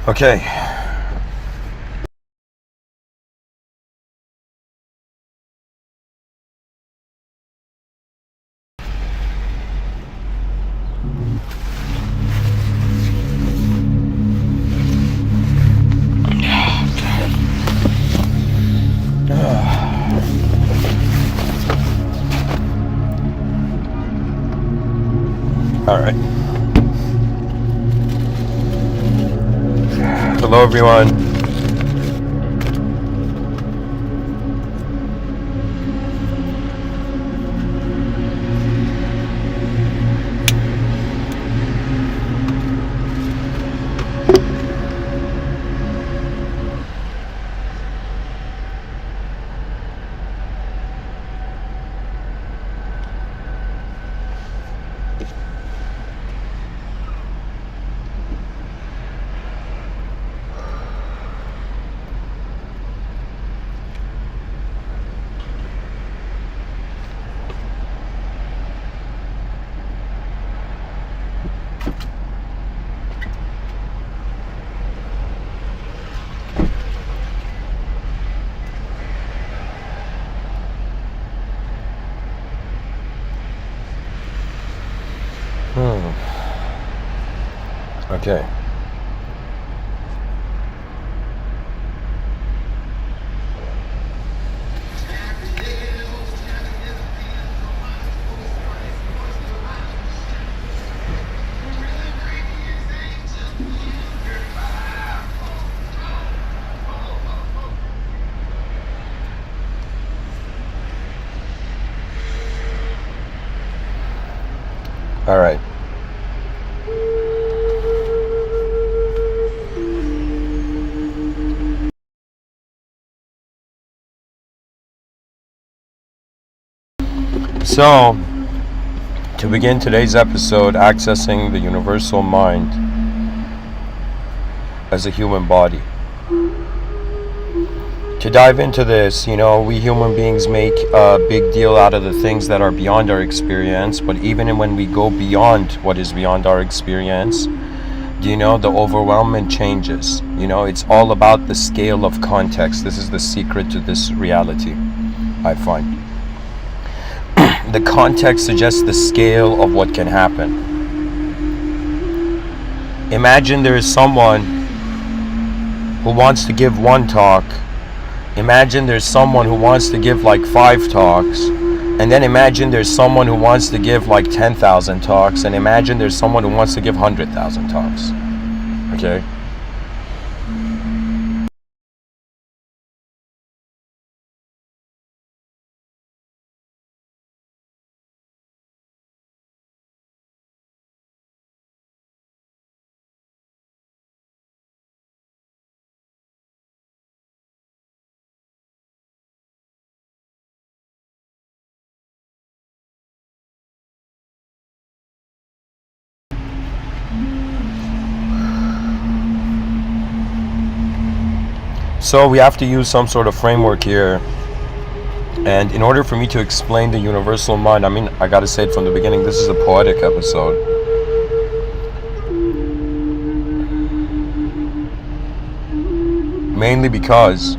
Okay. All right. Hello, everyone. Okay. All right. So, to begin today's episode, accessing the universal mind as a human body. To dive into this, we human beings make a big deal out of the things that are beyond our experience, but even when we go beyond what is beyond our experience, the overwhelming changes. It's all about the scale of context. This is the secret to this reality, I find. The context suggests the scale of what can happen. Imagine there is someone who wants to give one talk. Imagine there's someone who wants to give like 5 talks. And then imagine there's someone who wants to give like 10,000 talks. And imagine there's someone who wants to give 100,000 talks. Okay? So we have to use some sort of framework here. And in order for me to explain the universal mind, I gotta say it from the beginning, this is a poetic episode. Mainly because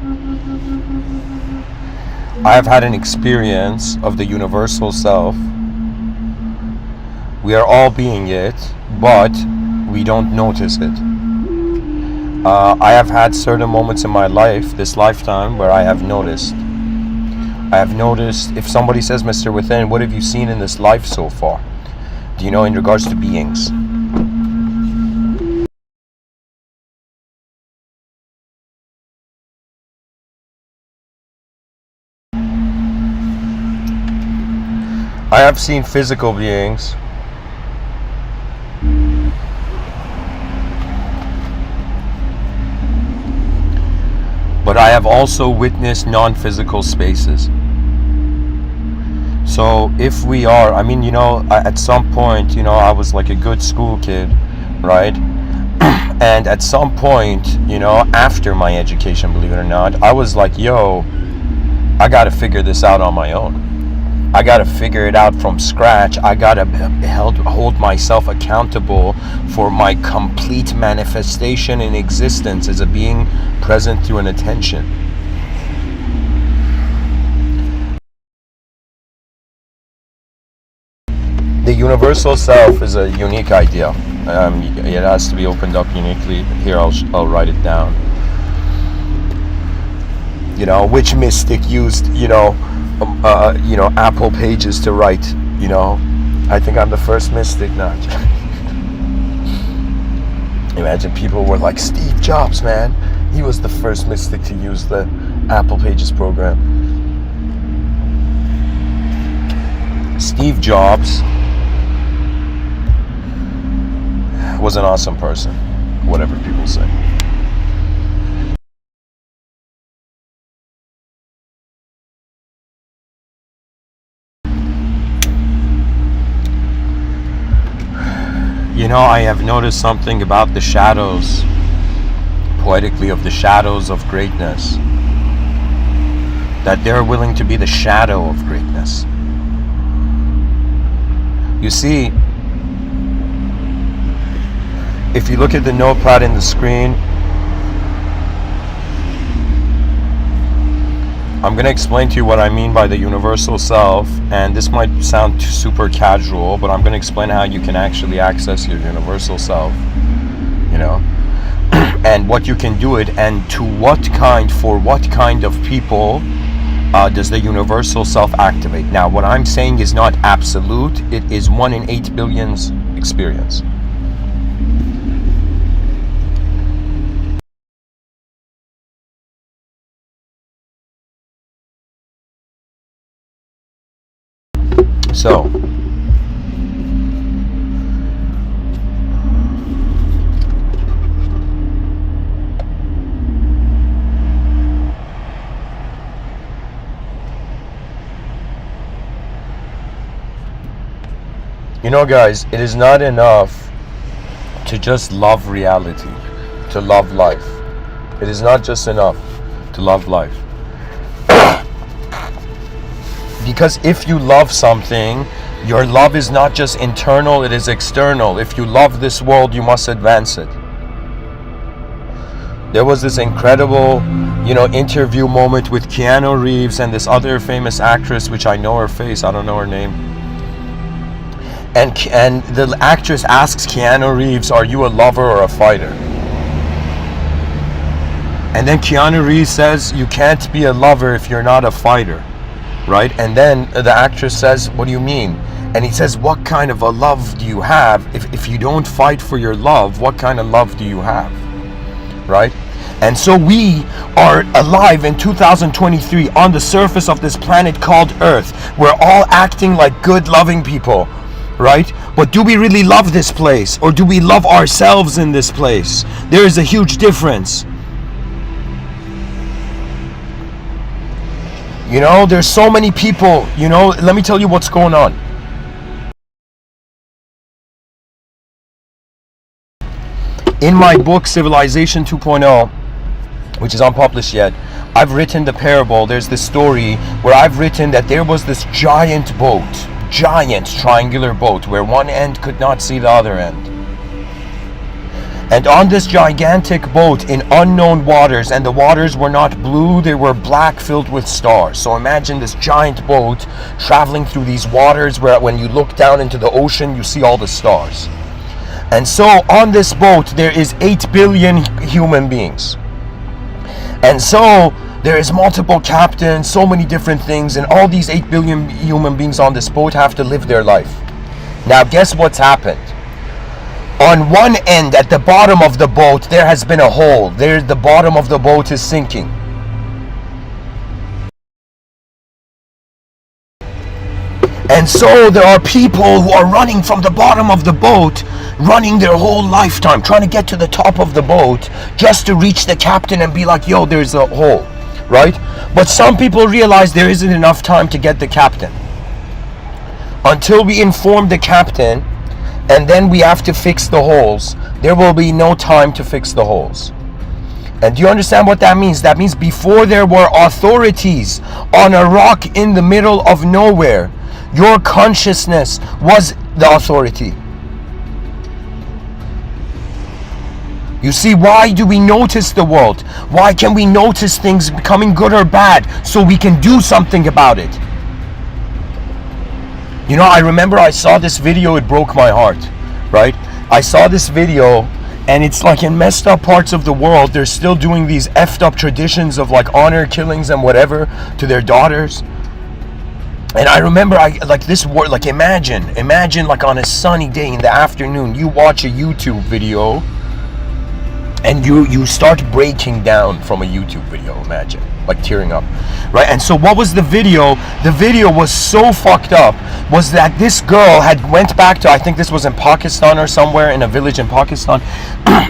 I have had an experience of the universal self. We are all being it, but we don't notice it. I have had certain moments in my life, this lifetime, where I have noticed. If somebody says, Mr. Within, what have you seen in this life so far? In regards to beings? I have seen physical beings. But I have also witnessed non-physical spaces. So if we are, at some point, I was like a good school kid, right? And at some point, after my education, believe it or not, I was like, yo, I gotta figure this out on my own. I gotta figure it out from scratch. I gotta hold myself accountable for my complete manifestation in existence as a being present through an attention. The universal self is a unique idea. It has to be opened up uniquely. Here, I'll write it down. You know, which mystic used, Apple Pages to write, I think I'm the first mystic now. Imagine people were like, Steve Jobs, man. He was the first mystic to use the Apple Pages program. Steve Jobs was an awesome person, whatever people say. I have noticed something about the shadows, poetically, of the shadows of greatness, that they're willing to be the shadow of greatness. You see, if you look at the notepad in the screen, I'm going to explain to you what I mean by the universal self, and this might sound super casual, but I'm going to explain how you can actually access your universal self, and what you can do it, and for what kind of people does the universal self activate. Now, what I'm saying is not absolute, it is 1 in 8 billion's experience. So, guys, it is not enough to just love reality, to love life. It is not just enough to love life. Because if you love something, your love is not just internal, it is external. If you love this world, you must advance it. There was this incredible, interview moment with Keanu Reeves and this other famous actress, which I know her face, I don't know her name. And the actress asks Keanu Reeves, are you a lover or a fighter? And then Keanu Reeves says, you can't be a lover if you're not a fighter. Right? And then the actress says, what do you mean? And he says, what kind of a love do you have? If you don't fight for your love, what kind of love do you have? Right? And so we are alive in 2023 on the surface of this planet called Earth. We're all acting like good, loving people. Right? But do we really love this place? Or do we love ourselves in this place? There is a huge difference. There's so many people, let me tell you what's going on. In my book, Civilization 2.0, which is unpublished yet, I've written the parable. There's this story where I've written that there was this giant triangular boat, where one end could not see the other end. And on this gigantic boat in unknown waters, and the waters were not blue, they were black, filled with stars. So imagine this giant boat traveling through these waters where when you look down into the ocean, you see all the stars. And so on this boat, there is 8 billion human beings. And so there is multiple captains, so many different things, and all these 8 billion human beings on this boat have to live their life. Now guess what's happened? On one end, at the bottom of the boat, there has been a hole. The bottom of the boat is sinking. And so there are people who are running from the bottom of the boat, running their whole lifetime, trying to get to the top of the boat, just to reach the captain and be like, yo, there's a hole, right? But some people realize there isn't enough time to get the captain. Until we inform the captain, and then we have to fix the holes, there will be no time to fix the holes. And do you understand what that means? That means before there were authorities on a rock in the middle of nowhere, Your consciousness was the authority. You see, why do we notice the world? Why can we notice things becoming good or bad so we can do something about it? You know, I remember I saw this video, it broke my heart, right? I saw this video, and it's like in messed up parts of the world, they're still doing these effed up traditions of like honor killings and whatever to their daughters. And I remember, imagine like on a sunny day in the afternoon, you watch a YouTube video, and you start breaking down from a YouTube video, imagine, like tearing up, right? And so what was the video? The video was so fucked up, was that this girl had went back to, I think this was in Pakistan or somewhere, in a village in Pakistan.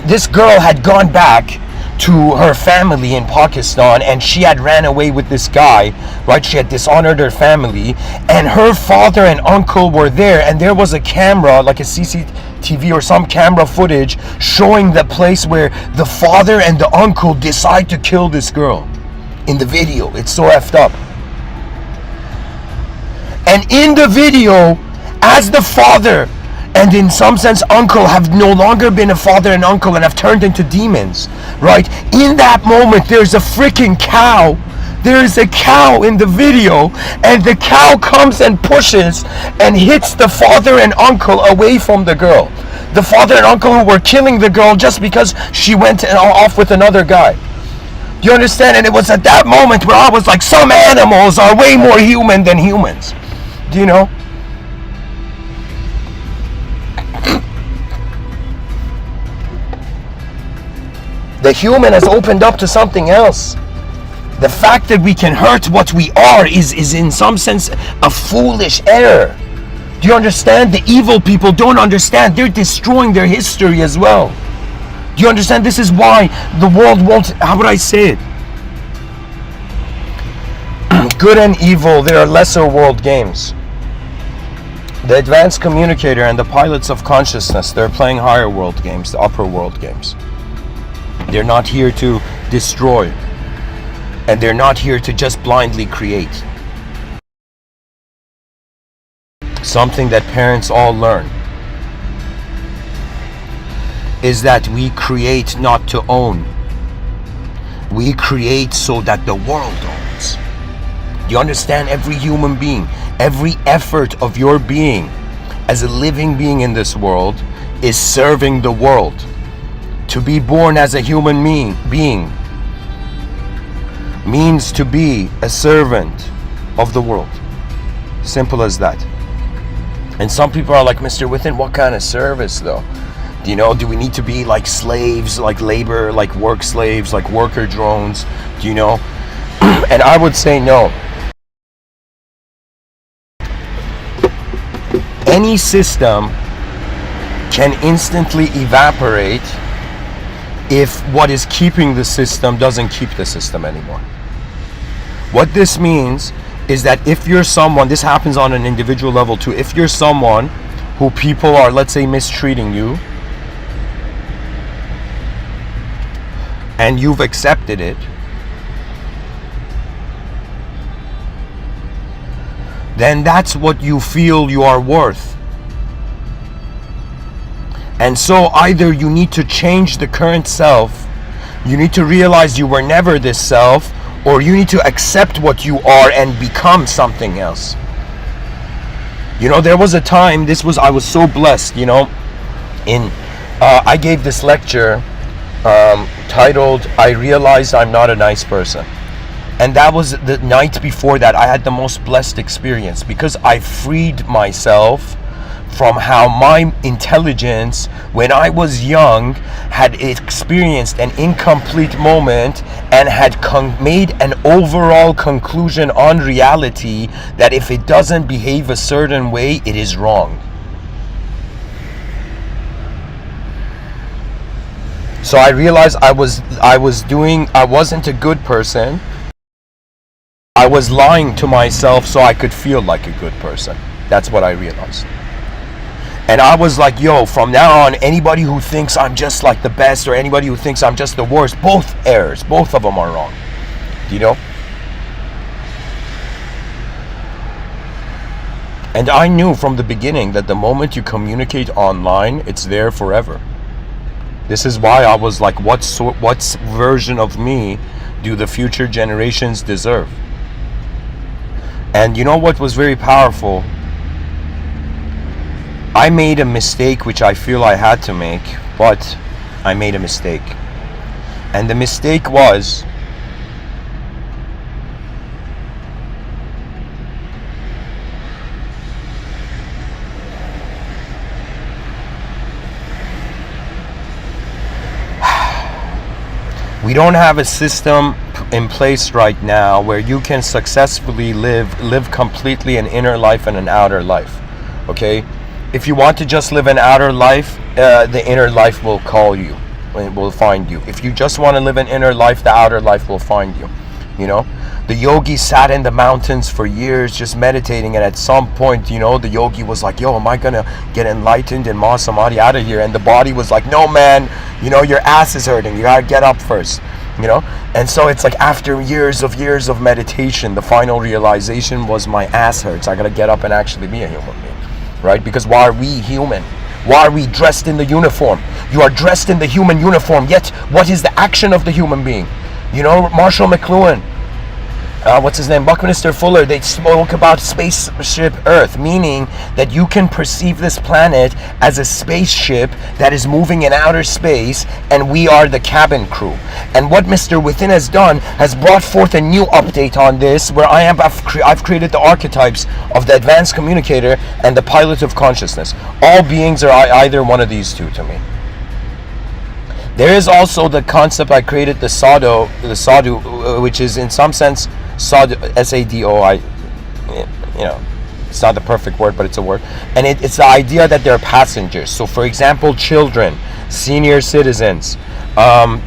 This girl had gone back to her family in Pakistan, and she had ran away with this guy, right? She had dishonored her family, and her father and uncle were there, and there was a camera, like a CCTV or some camera footage showing the place where the father and the uncle decide to kill this girl in the video. It's so effed up. And in the video, as the father and in some sense uncle have no longer been a father and uncle and have turned into demons, right? In that moment, there's a freaking cow. There is a cow in the video, and the cow comes and pushes and hits the father and uncle away from the girl. The father and uncle who were killing the girl just because she went off with another guy. Do you understand? And it was at that moment where I was like, some animals are way more human than humans. Do you know? The human has opened up to something else. The fact that we can hurt what we are is in some sense a foolish error. Do you understand? The evil people don't understand. They're destroying their history as well. Do you understand? This is why the world won't, how would I say it? Good and evil, they are lesser world games. The advanced communicator and the pilots of consciousness, they're playing higher world games, the upper world games. They're not here to destroy, and they're not here to just blindly create. Something that parents all learn is that we create not to own. We create so that the world owns. Do you understand? Every human being, every effort of your being as a living being in this world is serving the world. To be born as a human being means to be a servant of the world. Simple as that. And some people are like, Mr. Within, what kind of service though? Do you know, do we need to be like slaves, like labor, like work slaves, like worker drones? Do you know? And I would say no. Any system can instantly evaporate if what is keeping the system doesn't keep the system anymore. What this means is that if you're someone, this happens on an individual level too, if you're someone who people are, let's say, mistreating you, and you've accepted it, then that's what you feel you are worth. And so either you need to change the current self, you need to realize you were never this self, or you need to accept what you are and become something else. You know, there was a time, I was so blessed, you know, I gave this lecture titled, I Realized I'm Not a Nice Person. And that was the night before that I had the most blessed experience, because I freed myself from how my intelligence, when I was young, had experienced an incomplete moment and had made an overall conclusion on reality that if it doesn't behave a certain way, it is wrong. So I realized I wasn't a good person. I was lying to myself so I could feel like a good person. That's what I realized. And I was like, yo, from now on, anybody who thinks I'm just like the best or anybody who thinks I'm just the worst, both errors, both of them are wrong. You know? And I knew from the beginning that the moment you communicate online, it's there forever. This is why I was like, what version of me do the future generations deserve? And you know what was very powerful? I made a mistake, which I feel I had to make, but I made a mistake. And the mistake was, we don't have a system in place right now where you can successfully live completely an inner life and an outer life. Okay? If you want to just live an outer life, the inner life will call you. It will find you. If you just want to live an inner life, the outer life will find you. You know? The yogi sat in the mountains for years just meditating, and at some point, you know, the yogi was like, yo, am I gonna get enlightened and Mahasamadhi out of here? And the body was like, no man, you know, your ass is hurting, you gotta get up first, you know? And so it's like after years of meditation, the final realization was, my ass hurts, I gotta get up and actually be a human being, right? Because why are we human? Why are we dressed in the uniform? You are dressed in the human uniform, yet what is the action of the human being? You know, Marshall McLuhan, what's his name, Buckminster Fuller, they spoke about spaceship Earth, meaning that you can perceive this planet as a spaceship that is moving in outer space, and we are the cabin crew. And what Mr.Within has done has brought forth a new update on this, where I've created the archetypes of the advanced communicator and the pilot of consciousness. All beings are either one of these two to me. There is also the concept I created, the sadhu, which is in some sense sadhu, S-A-D-O-I, you know, it's not the perfect word, but it's a word. And it's the idea that they're passengers. So for example, children, senior citizens,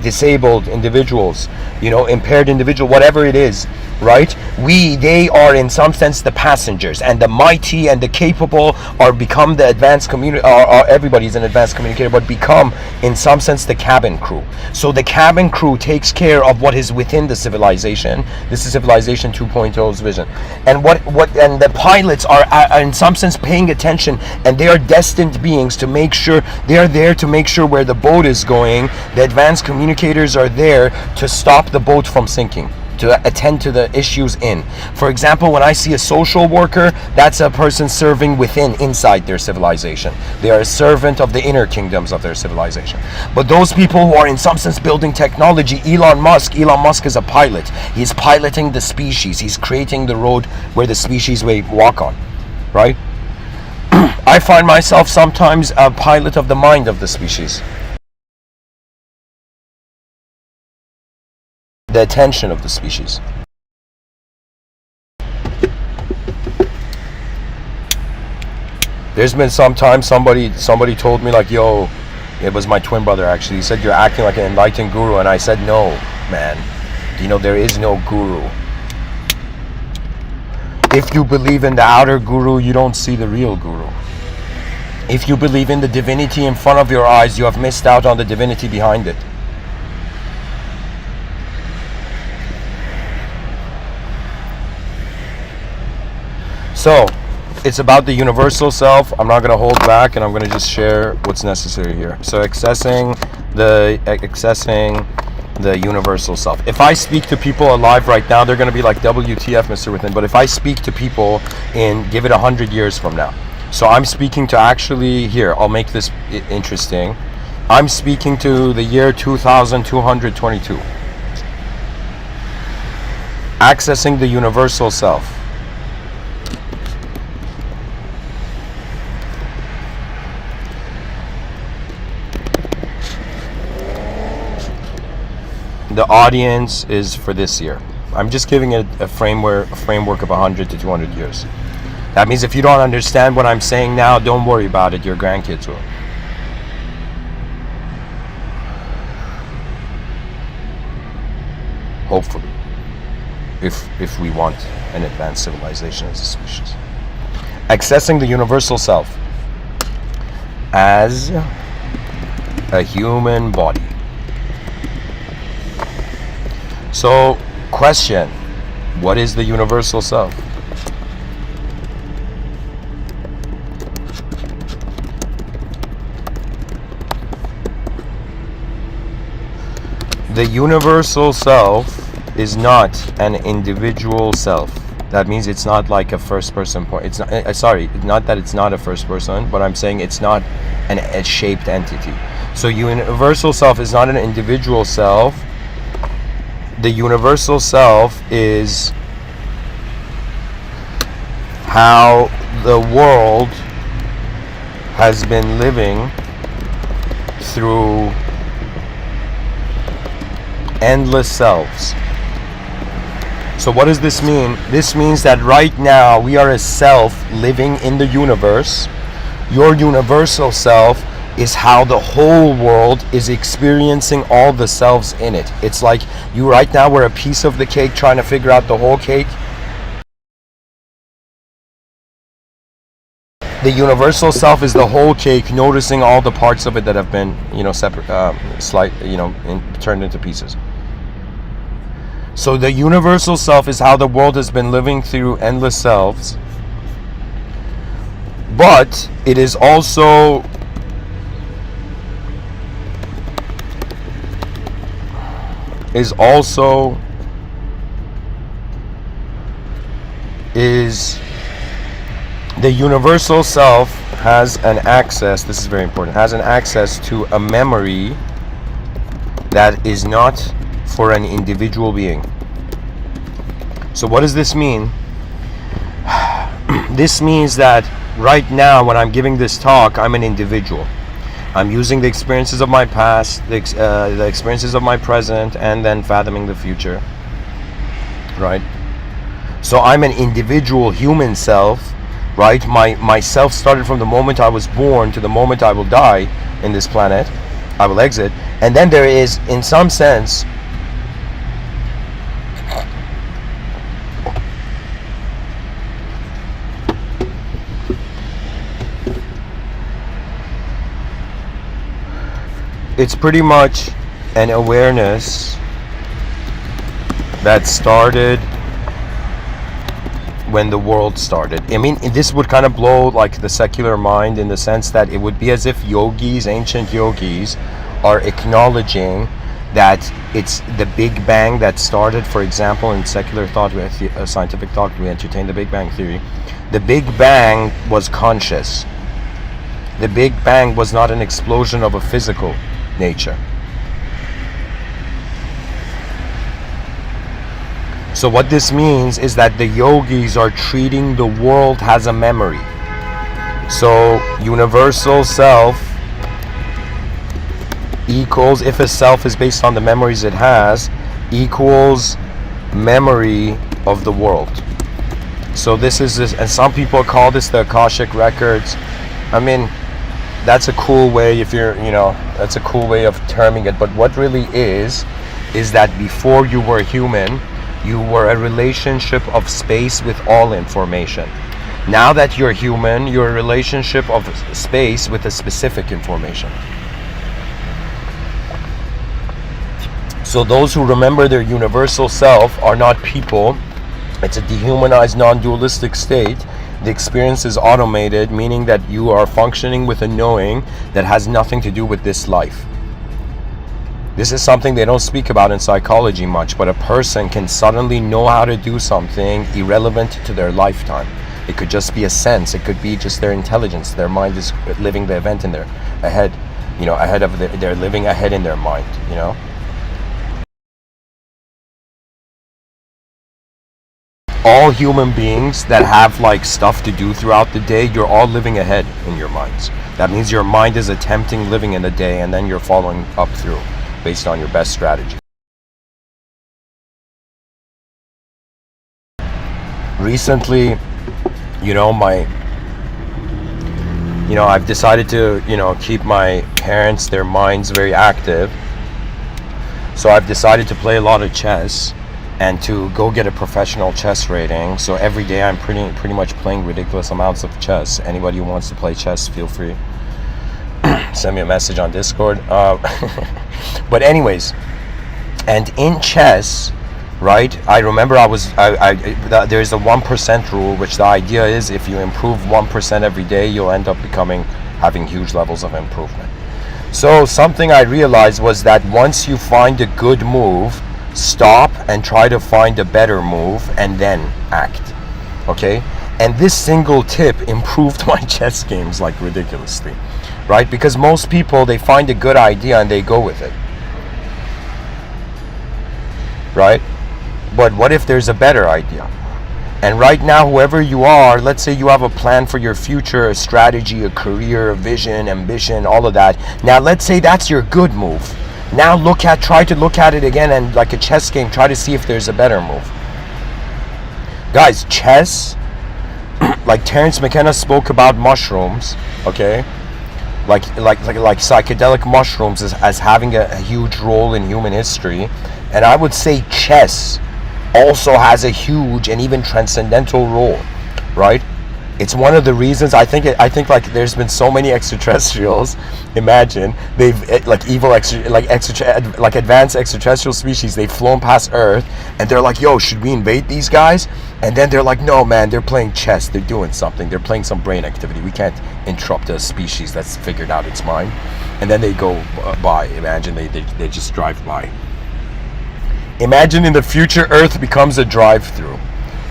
disabled individuals, you know, impaired individual, whatever it is, right? They are in some sense the passengers, and the mighty and the capable are become the advanced everybody's an advanced communicator, but become in some sense the cabin crew. So the cabin crew takes care of what is within the civilization. This is civilization 2.0's vision. And and the pilots are in some sense paying attention, and they are destined beings to make sure, they are there to make sure where the boat is going. The advanced communicators are there to stop the boat from sinking, to attend to the issues in. For example, when I see a social worker, that's a person serving inside their civilization. They are a servant of the inner kingdoms of their civilization. But those people who are in some sense building technology, Elon Musk is a pilot. He's piloting the species. He's creating the road where the species may walk on, right? I find myself sometimes a pilot of the mind of the species. The attention of the species. There's been some time somebody told me like, yo, it was my twin brother actually, he said, you're acting like an enlightened guru, and I said, no man, you know, there is no guru. If you believe in the outer guru, you don't see the real guru. If you believe in the divinity in front of your eyes, you have missed out on the divinity behind it. So, it's about the universal self. I'm not going to hold back, and I'm going to just share what's necessary here. So, accessing the universal self. If I speak to people alive right now, they're going to be like, WTF, Mr. Within. But if I speak to people give it 100 years from now. So, I'm speaking to actually, here, I'll make this interesting. I'm speaking to the year 2222. Accessing the universal self. The audience is for this year. I'm just giving it a framework of 100 to 200 years. That means if you don't understand what I'm saying now, don't worry about it. Your grandkids will. Hopefully, if we want an advanced civilization as a species. Accessing the universal self as a human body. So, question, what is the universal self? The universal self is not an individual self. That means it's not like a first person point. It's not, sorry, not that it's not a first person, but I'm saying it's not a shaped entity. So universal self is not an individual self. The universal self is how the world has been living through endless selves. So what does this mean? This means that right now we are a self living in the universe. Your universal self is how the whole world is experiencing all the selves in it. It's like you right now were a piece of the cake trying to figure out the whole cake. The universal self is the whole cake, noticing all the parts of it that have been, separate, turned into pieces. So the universal self is how the world has been living through endless selves, but it is also the universal self has an access, this is very important, has an access to a memory that is not for an individual being. So what does this mean? This means that right now when I'm giving this talk, I'm an individual. I'm using the experiences of my past, the experiences of my present, and then fathoming the future. Right? So I'm an individual human self, right? My self started from the moment I was born to the moment I will die in this planet. I will exit. And then there is, in some sense, it's pretty much an awareness that started when the world started. I mean, this would kind of blow like the secular mind in the sense that it would be as if yogis, ancient yogis, are acknowledging that it's the Big Bang that started, for example, in secular thought, scientific thought, we entertain the Big Bang theory. The Big Bang was conscious. The Big Bang was not an explosion of a physical nature. So what this means is that the yogis are treating the world as a memory. So universal self equals, if a self is based on the memories it has, equals memory of the world. So this is this, and some people call this the Akashic records. I mean, that's a cool way, if you're, that's a cool way of terming it. But what really is that before you were human, you were a relationship of space with all information. Now that you're human, you're a relationship of space with a specific information. So those who remember their universal self are not people. It's a dehumanized, non-dualistic state. The experience is automated, meaning that you are functioning with a knowing that has nothing to do with this life. This is something they don't speak about in psychology much, but a person can suddenly know how to do something irrelevant to their lifetime. It could just be a sense, it could be just their intelligence. Their mind is living the event in their ahead, ahead of they're living ahead in their mind, All human beings that have like stuff to do throughout the day, you're all living ahead in your minds. That means your mind is attempting living in the day, and then you're following up through based on your best strategy. Recently, I've decided to, keep my parents, their minds very active. So I've decided to play a lot of chess and to go get a professional chess rating. So every day I'm pretty much playing ridiculous amounts of chess. Anybody who wants to play chess, feel free. Send me a message on Discord. But anyways, and in chess, right, I remember there's a 1% rule, which the idea is if you improve 1% every day, you'll end up having huge levels of improvement. So something I realized was that once you find a good move, stop and try to find a better move and then act. Okay? And this single tip improved my chess games like ridiculously. Right? Because most people, they find a good idea and they go with it. Right? But what if there's a better idea? And right now, whoever you are, let's say you have a plan for your future, a strategy, a career, a vision, ambition, all of that. Now, let's say that's your good move. Now try to look at it again, and like a chess game, try to see if there's a better move. Guys, chess, like Terence McKenna spoke about mushrooms, okay? Like psychedelic mushrooms as having a huge role in human history. And I would say chess also has a huge and even transcendental role, right? It's one of the reasons I think like there's been so many extraterrestrials. Imagine they've advanced extraterrestrial species. They've flown past Earth and they're like, "Yo, should we invade these guys?" And then they're like, "No, man, they're playing chess. They're doing something. They're playing some brain activity. We can't interrupt a species that's figured out its mind." And then they go by. Imagine they just drive by. Imagine in the future Earth becomes a drive-through.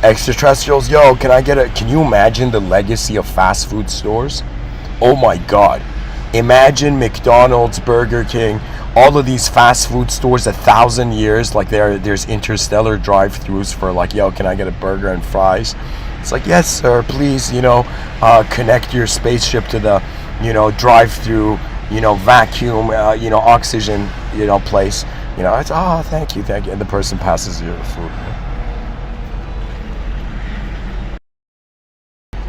Extraterrestrials, yo, can you imagine the legacy of fast food stores? Oh my God. Imagine McDonald's, Burger King, all of these fast food stores 1,000 years, like there's interstellar drive-throughs for like, yo, can I get a burger and fries? It's like, yes, sir, please, connect your spaceship to the, drive-through, vacuum, oxygen, place. It's, oh, thank you. And the person passes you the food.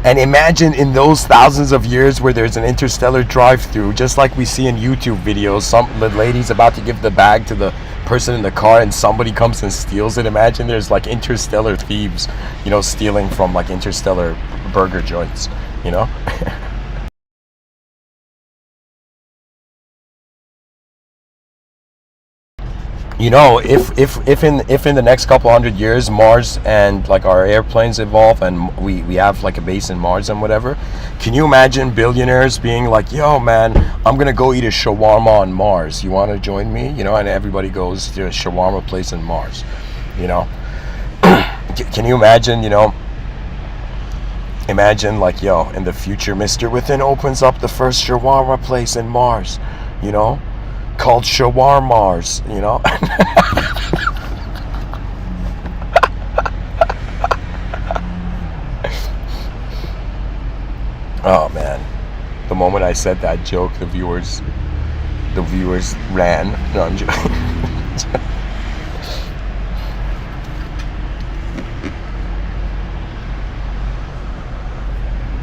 And imagine in those thousands of years where there's an interstellar drive-through, just like we see in YouTube videos, the lady's about to give the bag to the person in the car and somebody comes and steals it. Imagine there's like interstellar thieves, stealing from like interstellar burger joints, if in the next couple hundred years Mars and like our airplanes evolve and we have like a base in Mars and whatever, can you imagine billionaires being like, "Yo, man, I'm gonna go eat a shawarma on Mars. You want to join me?" And everybody goes to a shawarma place in Mars. Can you imagine? Imagine like, yo, in the future, Mr.Within opens up the first shawarma place in Mars. Called Shawarmars, Oh man, the moment I said that joke, the viewers ran. No, I'm joking.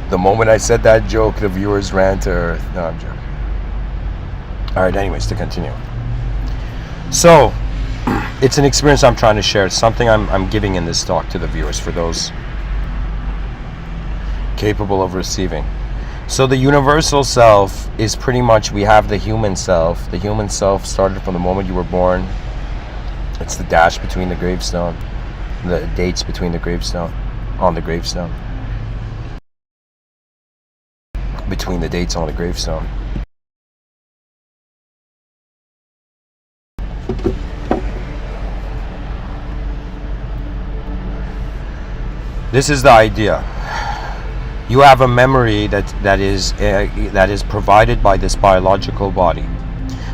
The moment I said that joke, the viewers ran to Earth. No, I'm joking. Alright, anyways, to continue. So, it's an experience I'm trying to share. It's something I'm giving in this talk to the viewers for those capable of receiving. So the universal self is pretty much, we have the human self. The human self started from the moment you were born. It's the dash between the gravestone. The dates between the gravestone. On the gravestone. Between the dates on the gravestone. This is the idea. You have a memory that is provided by this biological body.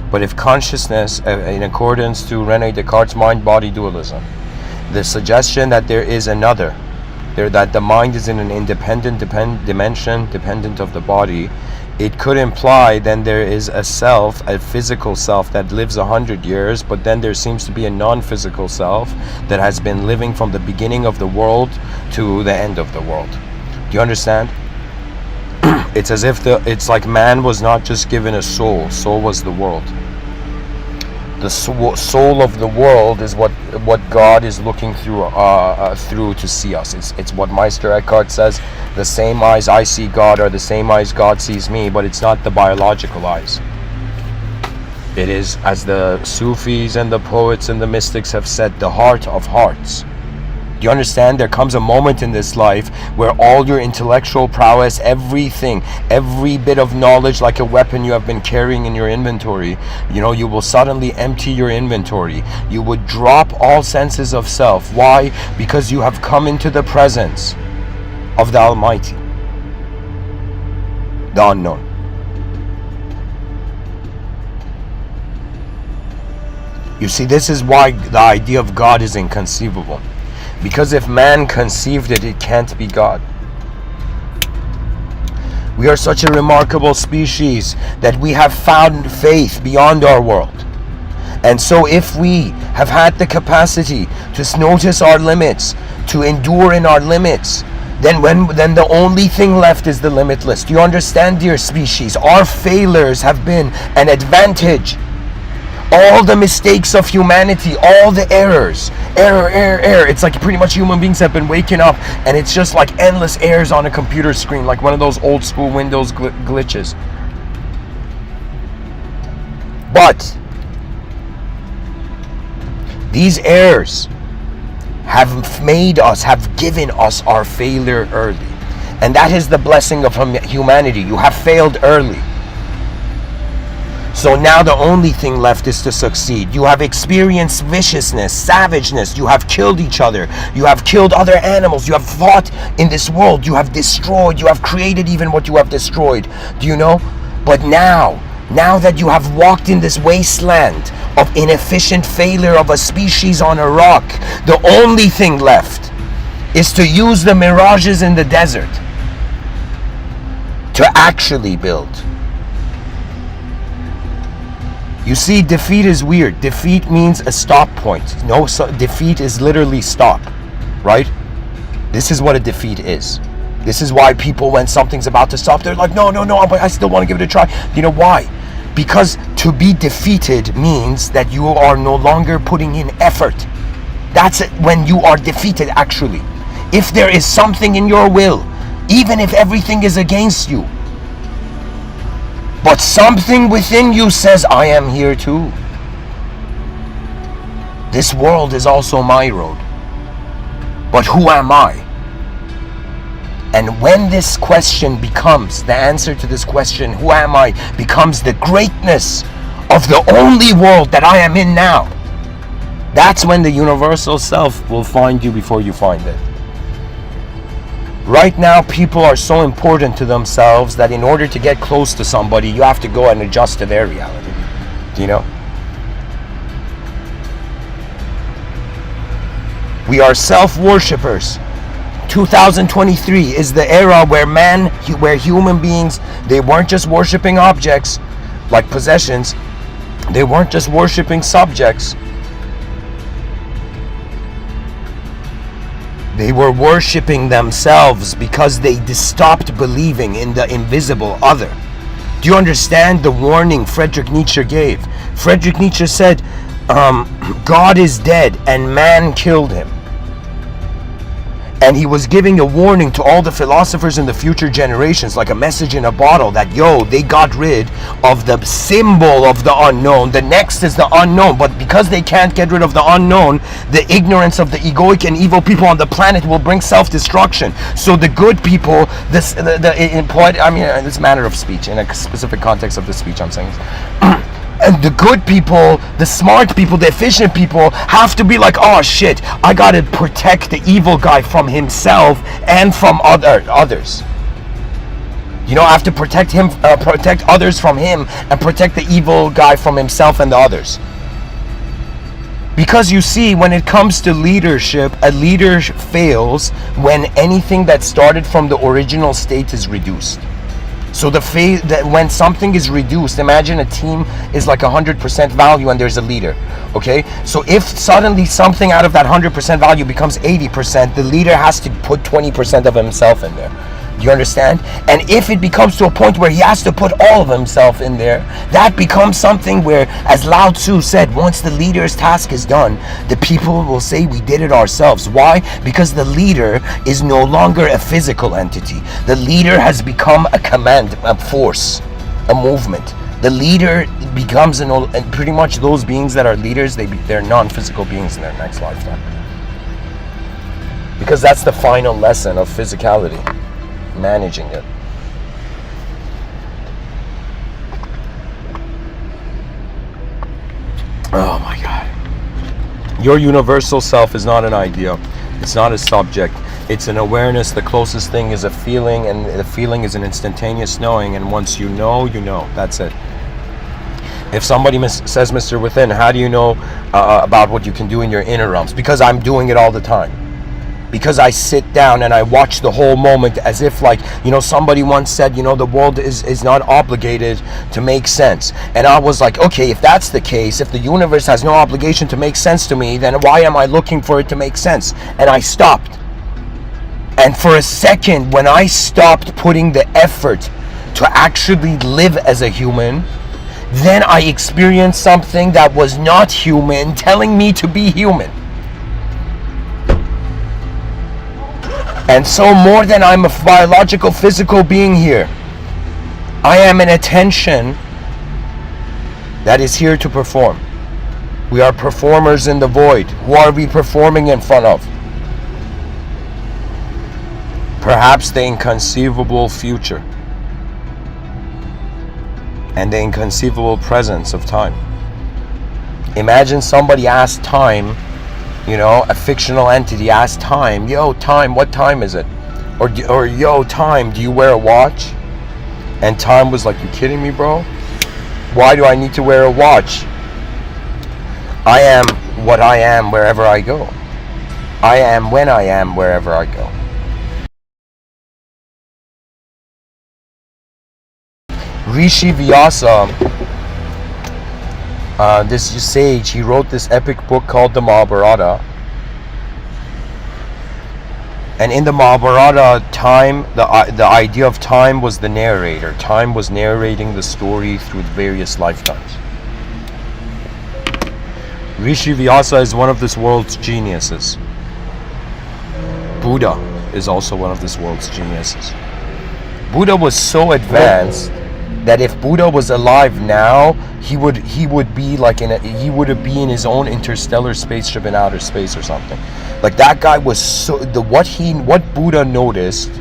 But if consciousness, in accordance to René Descartes' mind-body dualism, the suggestion that there is another, that the mind is in an independent dimension, dependent of the body, it could imply then there is a self, a physical self that lives 100 years, but then there seems to be a non-physical self that has been living from the beginning of the world to the end of the world. Do you understand? It's as if it's like man was not just given a soul. Soul was the world. The soul of the world is what God is looking through to see us. It's what Meister Eckhart says. The same eyes I see God are the same eyes God sees me, but it's not the biological eyes. It is, as the Sufis and the poets and the mystics have said, the heart of hearts. Do you understand? There comes a moment in this life where all your intellectual prowess, everything, every bit of knowledge, like a weapon you have been carrying in your inventory, you will suddenly empty your inventory. You would drop all senses of self. Why? Because you have come into the presence of the Almighty, the unknown. You see, this is why the idea of God is inconceivable. Because if man conceived it, it can't be God. We are such a remarkable species that we have found faith beyond our world. And so if we have had the capacity to notice our limits, to endure in our limits, then the only thing left is the limitless. Do you understand, dear species? Our failures have been an advantage. All the mistakes of humanity, all the errors, error. It's like pretty much human beings have been waking up and it's just like endless errors on a computer screen, like one of those old school Windows glitches. But these errors have given us our failure early. And that is the blessing of humanity. You have failed early. So now the only thing left is to succeed. You have experienced viciousness, savageness. You have killed each other. You have killed other animals. You have fought in this world. You have destroyed. You have created even what you have destroyed. Do you know? But now that you have walked in this wasteland of inefficient failure of a species on a rock, the only thing left is to use the mirages in the desert to actually build. You see, defeat is weird. Defeat means a stop point. Defeat is literally stop, right? This is what a defeat is. This is why people, when something's about to stop, they're like, no, I still want to give it a try. You know why? Because to be defeated means that you are no longer putting in effort. That's it, when you are defeated, actually. If there is something in your will, even if everything is against you, but something within you says, I am here too. This world is also my road. But who am I? And when this question becomes, the answer to this question, who am I, becomes the greatness of the only world that I am in now, that's when the universal self will find you before you find it. Right now, people are so important to themselves that in order to get close to somebody, you have to go and adjust to their reality. Do you know? We are self-worshippers. 2023 is the era where human beings, they weren't just worshiping objects like possessions. They weren't just worshiping subjects. They were worshiping themselves because they stopped believing in the invisible other. Do you understand the warning Friedrich Nietzsche gave? Friedrich Nietzsche said, God is dead and man killed him. And he was giving a warning to all the philosophers in the future generations, like a message in a bottle, that they got rid of the symbol of the unknown. The next is the unknown, but because they can't get rid of the unknown, the ignorance of the egoic and evil people on the planet will bring self-destruction. So the good people, this manner of speech, in a specific context of the speech I'm saying this. And the good people, the smart people, the efficient people have to be like, oh shit, I gotta protect the evil guy from himself and from others. I have to protect him, protect others from him, and protect the evil guy from himself and the others. Because you see, when it comes to leadership, a leader fails when anything that started from the original state is reduced. So when something is reduced, imagine a team is like 100% value and there's a leader, okay? So if suddenly something out of that 100% value becomes 80%, the leader has to put 20% of himself in there. Do you understand? And if it becomes to a point where he has to put all of himself in there, that becomes something where, as Lao Tzu said, once the leader's task is done, the people will say we did it ourselves. Why? Because the leader is no longer a physical entity. The leader has become a command, a force, a movement. The leader becomes and pretty much those beings that are leaders, they're non-physical beings in their next lifetime. Because that's the final lesson of physicality, managing it. Oh my God. Your universal self is not an idea. It's not a subject. It's an awareness. The closest thing is a feeling, and the feeling is an instantaneous knowing. And once you know, you know. That's it. If somebody says, Mr. Within, how do you know about what you can do in your inner realms? Because I'm doing it all the time. Because I sit down and I watch the whole moment as if, like, somebody once said, the world is not obligated to make sense. And I was like, okay, if that's the case, if the universe has no obligation to make sense to me, then why am I looking for it to make sense? And I stopped. And for a second, when I stopped putting the effort to actually live as a human, then I experienced something that was not human telling me to be human. And so more than I'm a biological, physical being here, I am an attention that is here to perform. We are performers in the void. Who are we performing in front of? Perhaps the inconceivable future and the inconceivable presence of time. Imagine somebody asked time, a fictional entity asked time, yo, time, what time is it? Or yo, time, do you wear a watch? And time was like, you kidding me, bro? Why do I need to wear a watch? I am what I am wherever I go. I am when I am wherever I go. Rishi Vyasa, this sage, he wrote this epic book called the Mahabharata. And in the Mahabharata, time, the idea of time was the narrator. Time was narrating the story through various lifetimes. Rishi Vyasa is one of this world's geniuses. Buddha is also one of this world's geniuses. Buddha was so advanced that if Buddha was alive now, he would be like he would be in his own interstellar spaceship in outer space or something. Like, that guy was so, what Buddha noticed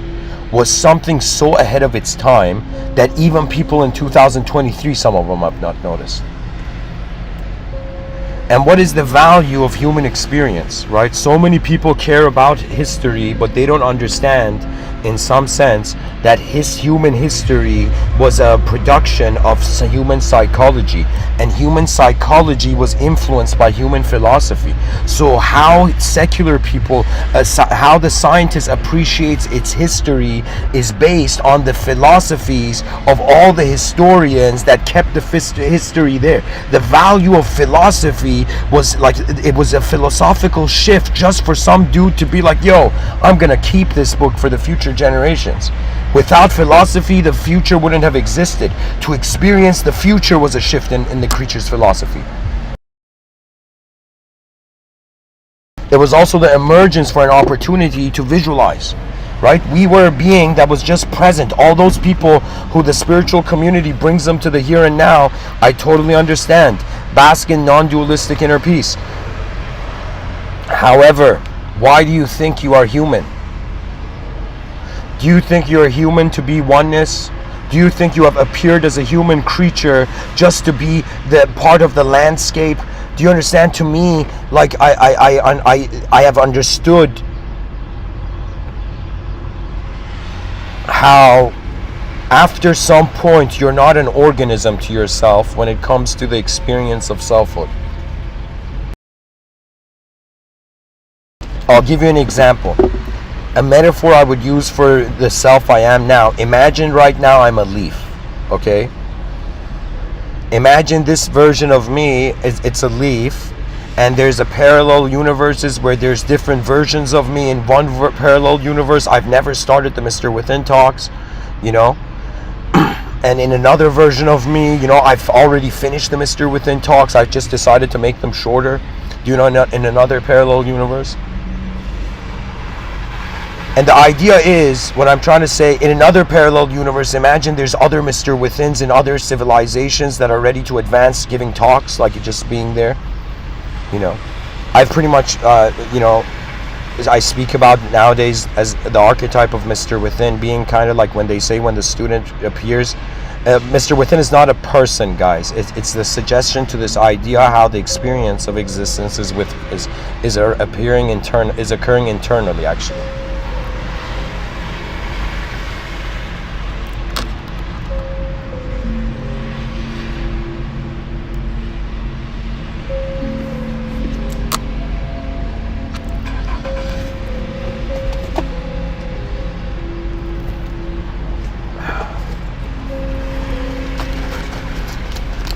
was something so ahead of its time that even people in 2023, some of them have not noticed. And what is the value of human experience, right? So many people care about history, but they don't understand, in some sense, that human history was a production of human psychology, and human psychology was influenced by human philosophy. So how secular people, how the scientist appreciates its history is based on the philosophies of all the historians that kept the history there. The value of philosophy was like, it was a philosophical shift just for some dude to be like, yo, I'm gonna keep this book for the future generations. Without philosophy, the future wouldn't have existed. To experience the future was a shift in the creature's philosophy. There was also the emergence for an opportunity to visualize, right? We were a being that was just present. All those people who the spiritual community brings them to the here and now, I totally understand. Bask in non-dualistic inner peace. However, why do you think you are human? Do you think you're human to be oneness? Do you think you have appeared as a human creature just to be the part of the landscape? Do you understand? To me, like, I have understood how after some point you're not an organism to yourself when it comes to the experience of selfhood. I'll give you an example. A metaphor I would use for the self I am now. Imagine right now I'm a leaf, okay? Imagine this version of me, it's a leaf, and there's a parallel universes where there's different versions of me. In one parallel universe, I've never started the Mr. Within talks, and in another version of me, I've already finished the Mr. Within talks. I've just decided to make them shorter, in another parallel universe. And the idea is, what I'm trying to say, in another parallel universe, imagine there's other Mr. Withins in other civilizations that are ready to advance, giving talks, like just being there. I've pretty much, I speak about nowadays as the archetype of Mr. Within being kind of like when they say when the student appears. Mr. Within is not a person, guys. It's the suggestion to this idea how the experience of existence is occurring internally, actually.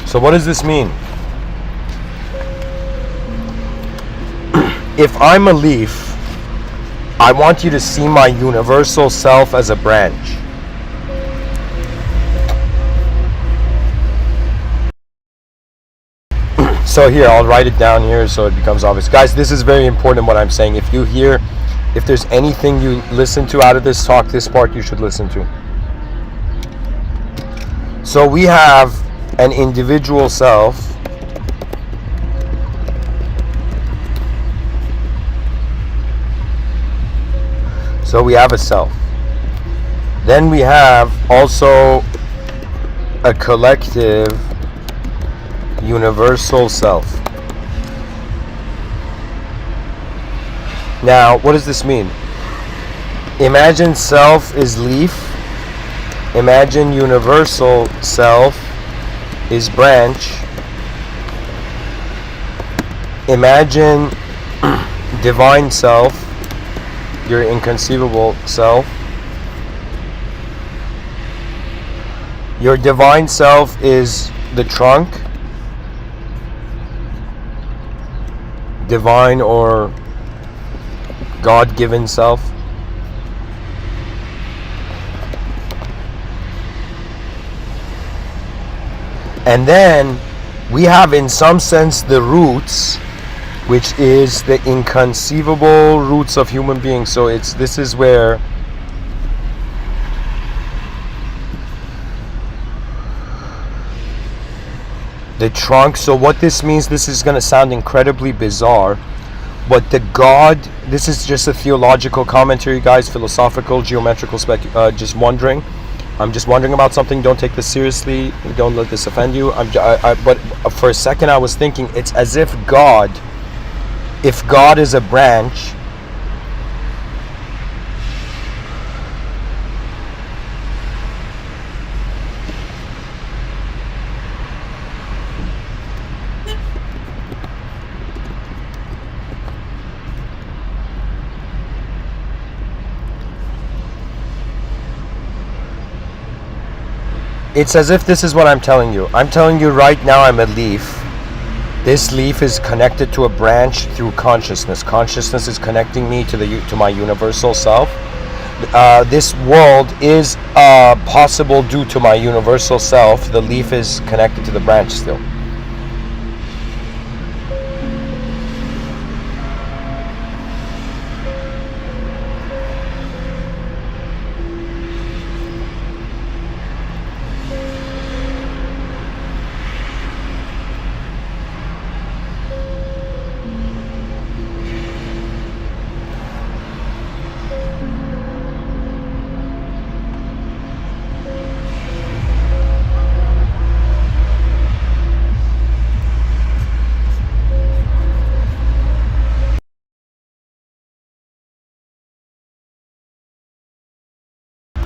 So what does this mean? If I'm a leaf, I want you to see my universal self as a branch. So here, I'll write it down here so it becomes obvious. Guys, this is very important what I'm saying. If there's anything you listen to out of this talk, this part you should listen to. So we have an individual self, so we have a self. Then we have also a collective universal self. Now, what does this mean? Imagine self is leaf, imagine universal self is branch. Imagine divine self, your inconceivable self. Your divine self is the trunk, divine or God-given self. And then we have in some sense the roots, which is the inconceivable roots of human beings. So this is where the trunk. So what this means, this is going to sound incredibly bizarre, but this is just a theological commentary, guys, philosophical, geometrical, just wondering. I'm just wondering about something. Don't take this seriously. Don't let this offend you. But for a second I was thinking it's as if God is a branch, it's as if this is what I'm telling you. I'm telling you right now I'm a leaf. This leaf is connected to a branch through consciousness. Consciousness is connecting me to my universal self. This world is possible due to my universal self. The leaf is connected to the branch still.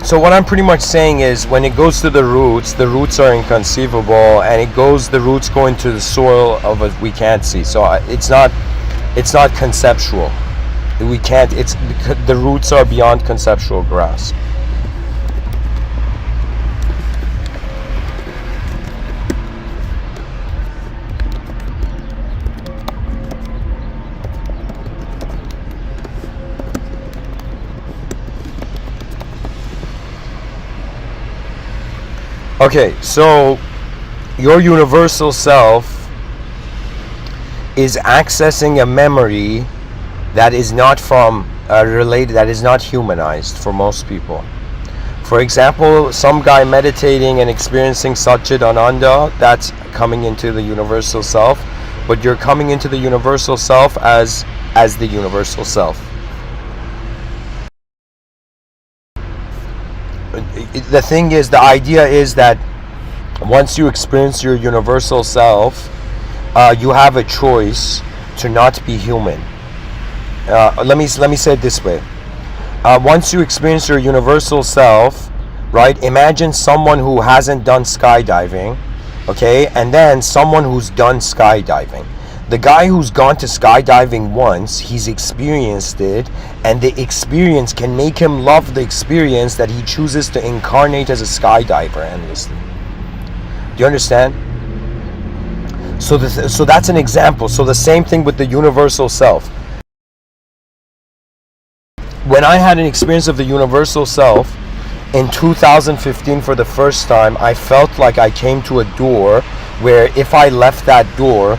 So what I'm pretty much saying is when it goes to the roots are inconceivable, and the roots go into the soil of what we can't see. So it's not conceptual. We can't, it's because the roots are beyond conceptual grasp. Okay, so your universal self is accessing a memory that is not that is not humanized for most people. For example, some guy meditating and experiencing Satchit Ananda, that's coming into the universal self, but you're coming into the universal self as the universal self. the thing is, the idea is that once you experience your universal self, you have a choice to not be human. Let me say it this way. Once you experience your universal self, right? Imagine someone who hasn't done skydiving, okay, and then someone who's done skydiving. The guy who's gone to skydiving once, he's experienced it, and the experience can make him love the experience that he chooses to incarnate as a skydiver endlessly. Do you understand? So that's an example. So the same thing with the universal self. When I had an experience of the universal self in 2015 for the first time, I felt like I came to a door where if I left that door,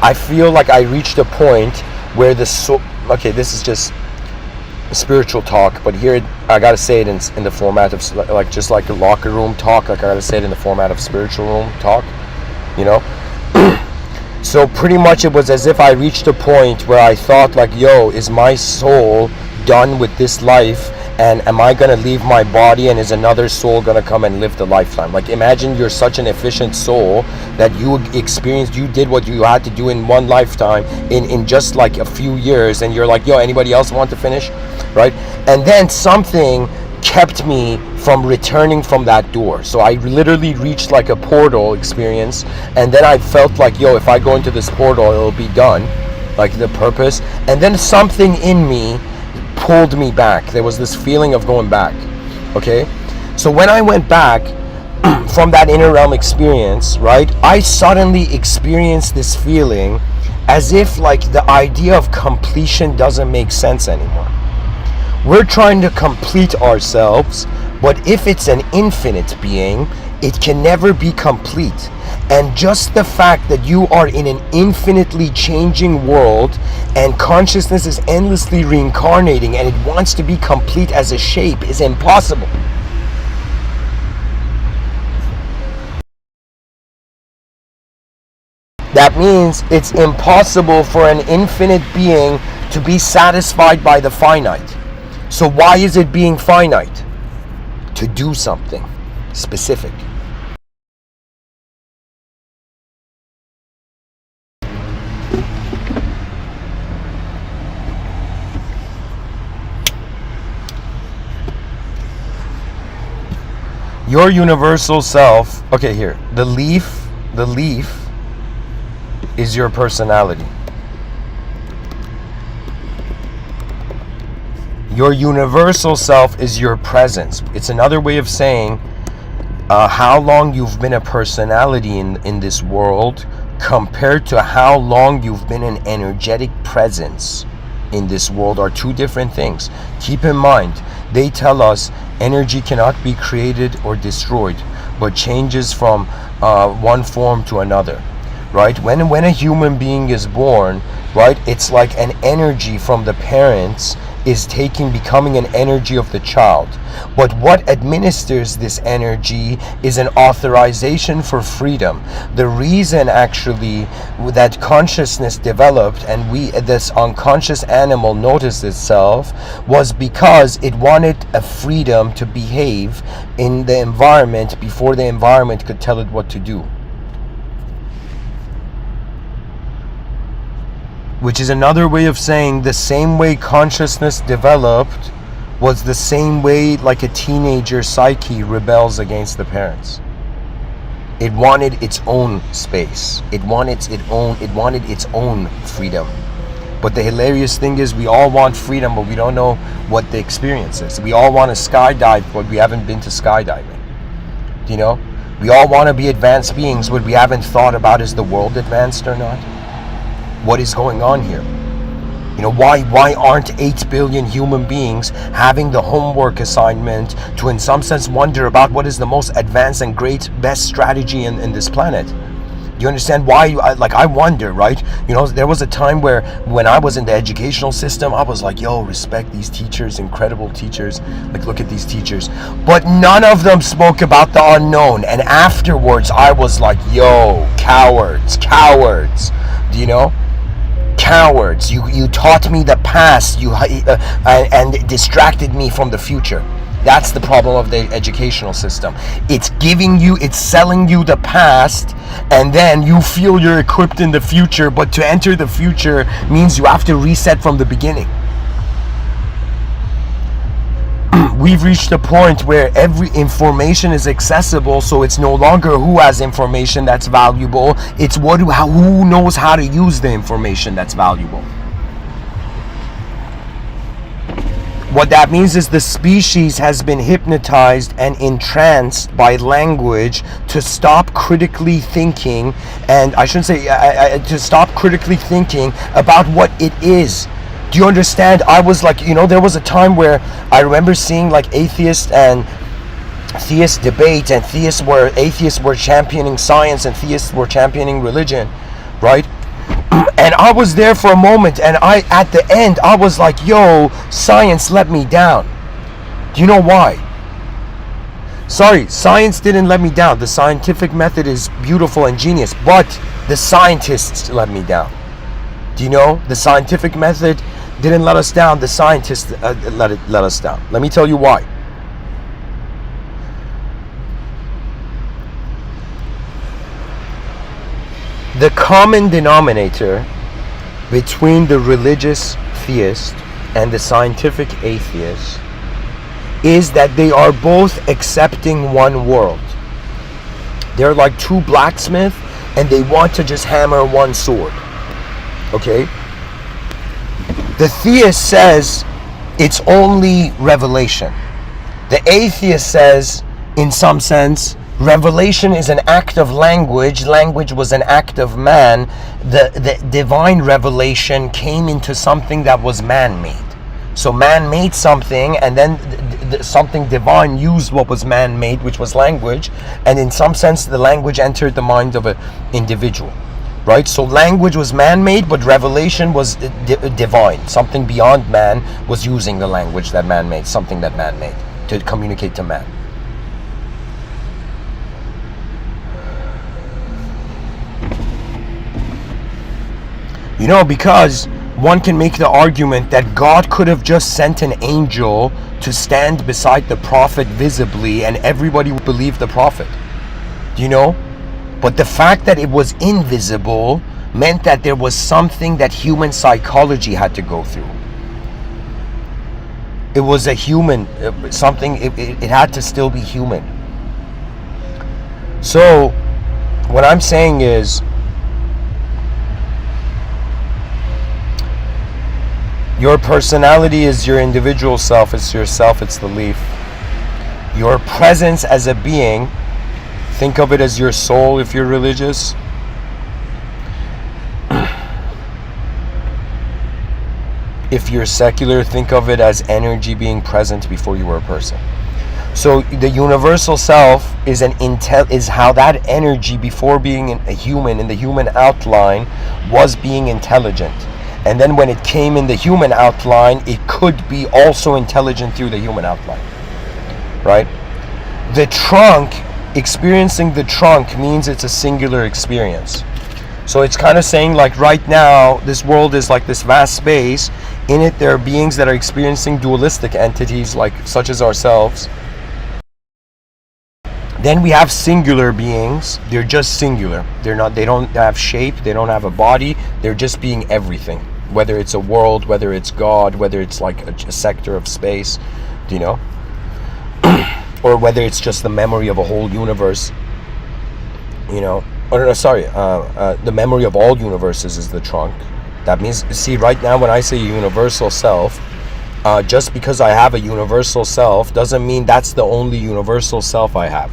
I feel like I reached a point where okay, this is just spiritual talk, but here I gotta say it in the format of like, just like a locker room talk, like I gotta say it in the format of spiritual room talk, you know. So pretty much it was as if I reached a point where I thought like, yo, is my soul done with this life, and am I gonna leave my body, and is another soul gonna come and live the lifetime? Like, imagine you're such an efficient soul that you did what you had to do in one lifetime in just like a few years, and you're like, yo, anybody else want to finish, right? And then something kept me from returning from that door. So I literally reached like a portal experience, and then I felt like, yo, if I go into this portal, it'll be done, like the purpose. And then something in me pulled me back. There was this feeling of going back. Okay, so when I went back from that inner realm experience, right, I suddenly experienced this feeling as if like the idea of completion doesn't make sense anymore. We're trying to complete ourselves, but if it's an infinite being, it can never be complete. And just the fact that you are in an infinitely changing world and consciousness is endlessly reincarnating and it wants to be complete as a shape is impossible. That means it's impossible for an infinite being to be satisfied by the finite. So why is it being finite? To do something specific. Your universal self, okay, here, the leaf is your personality. Your universal self is your presence. It's another way of saying how long you've been a personality in this world compared to how long you've been an energetic presence in this world are two different things. Keep in mind, they tell us energy cannot be created or destroyed, but changes from one form to another, right? When a human being is born, right, it's like an energy from the parents is becoming an energy of the child. But what administers this energy is an authorization for freedom. The reason actually that consciousness developed and this unconscious animal noticed itself was because it wanted a freedom to behave in the environment before the environment could tell it what to do. Which is another way of saying the same way consciousness developed was the same way like a teenager psyche rebels against the parents. It wanted its own space. It wanted its own freedom. But the hilarious thing is we all want freedom, but we don't know what the experience is. We all want to skydive, but we haven't been to skydiving. You know? We all want to be advanced beings, but we haven't thought about, is the world advanced or not? What is going on here? You know, why aren't 8 billion human beings having the homework assignment to in some sense wonder about what is the most advanced and best strategy in this planet? Do you understand why? I wonder, right? You know, there was a time where when I was in the educational system, I was like, yo, respect these teachers, incredible teachers. Like, look at these teachers. But none of them spoke about the unknown. And afterwards, I was like, yo, cowards. Do you know? Cowards. You taught me the past and distracted me from the future. That's the problem of the educational system. It's selling you the past, and then you feel you're equipped in the future, but to enter the future means you have to reset from the beginning. We've reached a point where every information is accessible, so it's no longer who has information that's valuable, it's who knows how to use the information that's valuable. What that means is the species has been hypnotized and entranced by language to stop critically thinking, and I shouldn't say to stop critically thinking about what it is. Do you understand? I was like, there was a time where I remember seeing like atheist and theist debate, and atheists were championing science and theists were championing religion, right? And I was there for a moment, and at the end I was like, yo, science let me down. Do you know why? Sorry, science didn't let me down. The scientific method is beautiful and genius, but the scientists let me down. Do you know? The scientific method didn't let us down. The scientists let us down. Let me tell you why. The common denominator between the religious theist and the scientific atheist is that they are both accepting one world. They're like two blacksmiths, and they want to just hammer one sword. Okay? The theist says it's only revelation. The atheist says, in some sense, revelation is an act of language. Language was an act of man. The divine revelation came into something that was man-made. So man made something, and then something divine used what was man-made, which was language, and in some sense the language entered the mind of an individual. Right? So language was man-made, but revelation was divine. Something beyond man was using the language that man made, something that man made, to communicate to man. Because one can make the argument that God could have just sent an angel to stand beside the prophet visibly, and everybody would believe the prophet. Do you know? But the fact that it was invisible meant that there was something that human psychology had to go through. It was a human, something, it had to still be human. So, what I'm saying is, your personality is your individual self, it's yourself, it's the leaf. Your presence as a being, think of it as your soul if you're religious. If you're secular, think of it as energy being present before you were a person. So the universal self is how that energy, before being a human, in the human outline, was being intelligent. And then when it came in the human outline, it could be also intelligent through the human outline. Right? The trunk, experiencing the trunk means it's a singular experience. So it's kind of saying, like, right now this world is like this vast space. In it there are beings that are experiencing dualistic entities, like such as ourselves. Then we have singular beings. They're just singular. They don't have shape, they don't have a body, they're just being everything. Whether it's a world, whether it's God, whether it's like a sector of space, do you know? Or whether it's just the memory of a whole universe, you know? The memory of all universes is the trunk. That means, see, right now when I say universal self, just because I have a universal self doesn't mean that's the only universal self I have.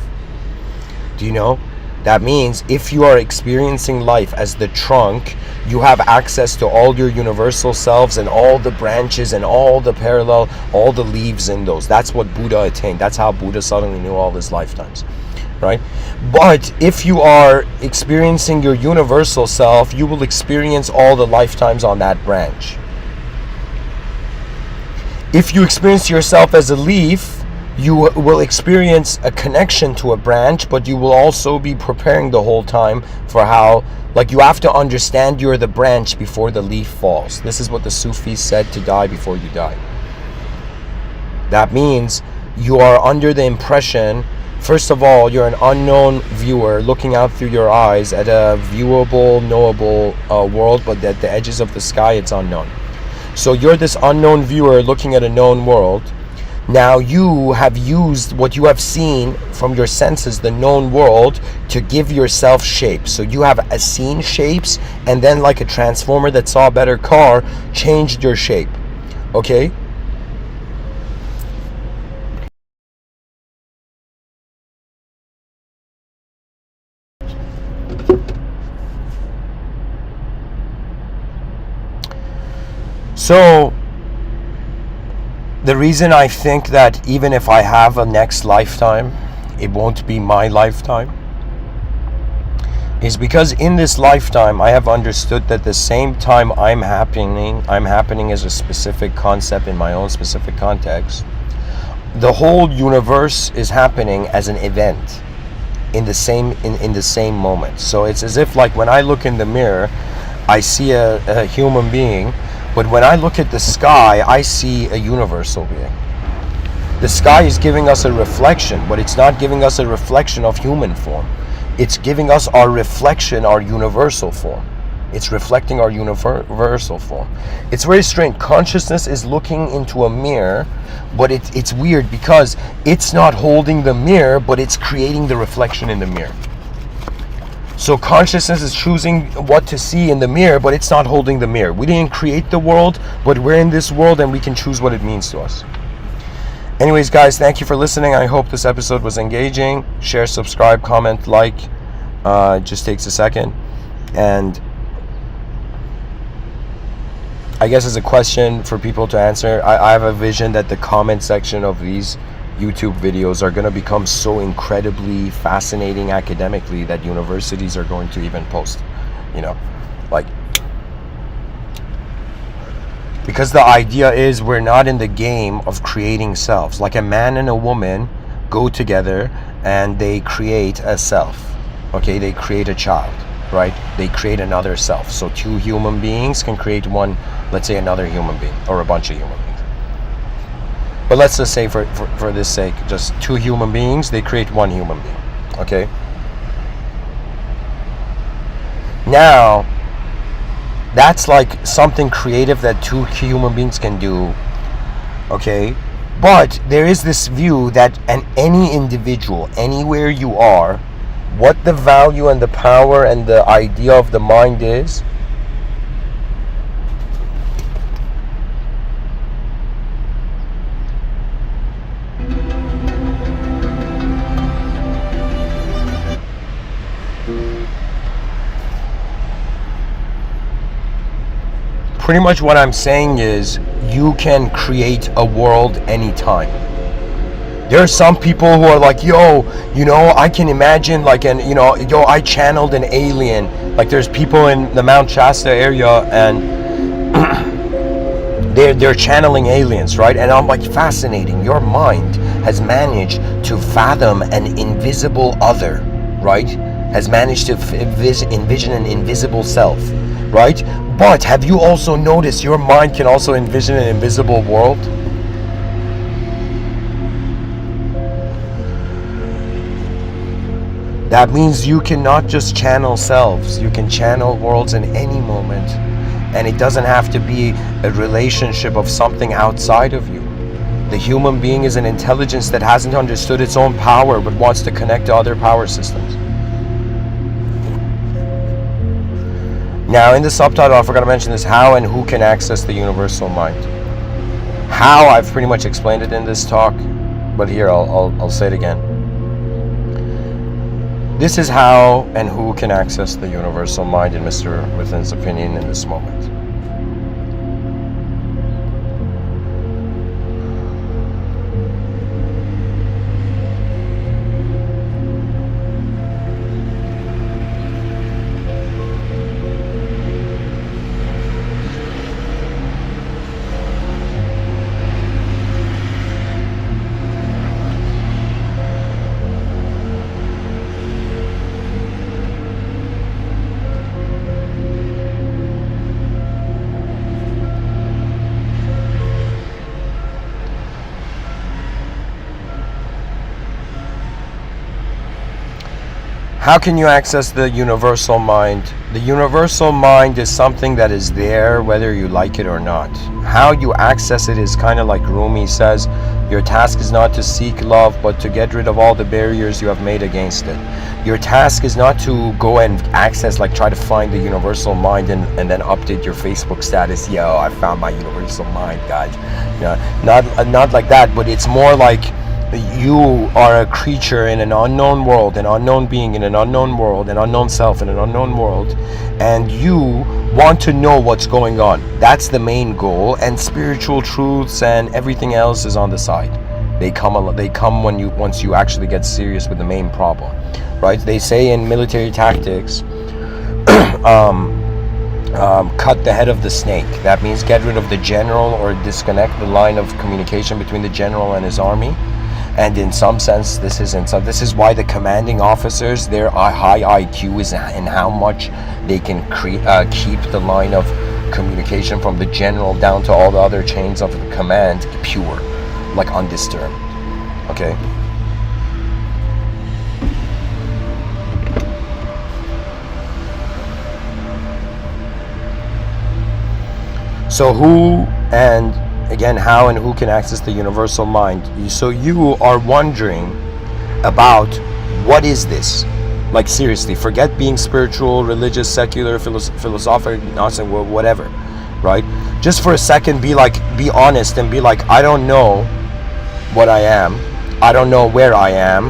Do you know? That means if you are experiencing life as the trunk, you have access to all your universal selves and all the branches and all the parallel, all the leaves in those. That's what Buddha attained. That's how Buddha suddenly knew all his lifetimes. Right? But if you are experiencing your universal self, you will experience all the lifetimes on that branch. If you experience yourself as a leaf, you will experience a connection to a branch, but you will also be preparing the whole time for how, like, you have to understand you're the branch before the leaf falls. This is what the Sufis said, to die before you die. That means you are under the impression, first of all, you're an unknown viewer looking out through your eyes at a viewable, knowable world, but at the edges of the sky, it's unknown. So you're this unknown viewer looking at a known world. Now you have used what you have seen from your senses, the known world, to give yourself shape. So you have seen shapes, and then like a transformer that saw a better car, changed your shape. Okay? So the reason I think that even if I have a next lifetime, it won't be my lifetime, is because in this lifetime I have understood that the same time I'm happening as a specific concept in my own specific context. The whole universe is happening as an event in the same moment. So it's as if, like, when I look in the mirror, I see a human being, but when I look at the sky, I see a universal being. The sky is giving us a reflection, but it's not giving us a reflection of human form. It's giving us our reflection, our universal form. It's reflecting our universal form. It's very strange. Consciousness is looking into a mirror, but it's weird because it's not holding the mirror, but it's creating the reflection in the mirror. So consciousness is choosing what to see in the mirror, but it's not holding the mirror. We didn't create the world, but we're in this world and we can choose what it means to us. Anyways, guys, thank you for listening. I hope this episode was engaging. Share, subscribe, comment, like. It just takes a second. And I guess as a question for people to answer, I have a vision that the comment section of these YouTube videos are going to become so incredibly fascinating academically that universities are going to even post, like, because the idea is we're not in the game of creating selves. Like, a man and a woman go together and they create a self. Okay, they create a child, right? They create another self. So two human beings can create one, let's say, another human being, or a bunch of human beings. But let's just say for this sake, just two human beings, they create one human being. Okay? Now, that's like something creative that two human beings can do. Okay? But there is this view that any individual, anywhere you are, what the value and the power and the idea of the mind is, pretty much what I'm saying is you can create a world anytime. There are some people who are like, I can imagine I channeled an alien. Like, there's people in the Mount Shasta area and they're channeling aliens, right? And I'm like, fascinating. Your mind has managed to fathom an invisible other, right? Has managed to envision an invisible self, right? But have you also noticed your mind can also envision an invisible world? That means you cannot just channel selves. You can channel worlds in any moment. And it doesn't have to be a relationship of something outside of you. The human being is an intelligence that hasn't understood its own power but wants to connect to other power systems. Now, in the subtitle, I forgot to mention this: how and who can access the universal mind. How, I've pretty much explained it in this talk, but here I'll say it again. This is how and who can access the universal mind in Mr. Within's opinion in this moment. How can you access the universal mind? The universal mind is something that is there whether you like it or not. How you access it is kind of like Rumi says, your task is not to seek love, but to get rid of all the barriers you have made against it. Your task is not to go and access, like try to find the universal mind and then update your Facebook status. Yo, I found my universal mind, guys. Not like that, but it's more like you are a creature in an unknown world, an unknown being in an unknown world, an unknown self in an unknown world, and you want to know what's going on. That's the main goal, and spiritual truths and everything else is on the side. They come once you actually get serious with the main problem, right? They say in military tactics, cut the head of the snake. That means get rid of the general or disconnect the line of communication between the general and his army. And in some sense, this is why the commanding officers, their high IQ is in how much they can keep the line of communication from the general down to all the other chains of command pure, like undisturbed. Okay. So who and again, how and who can access the universal mind? So you are wondering about what is this? Like seriously, forget being spiritual, religious, secular, philosophical, nonsense, whatever, right? Just for a second, be honest and be like, I don't know what I am. I don't know where I am.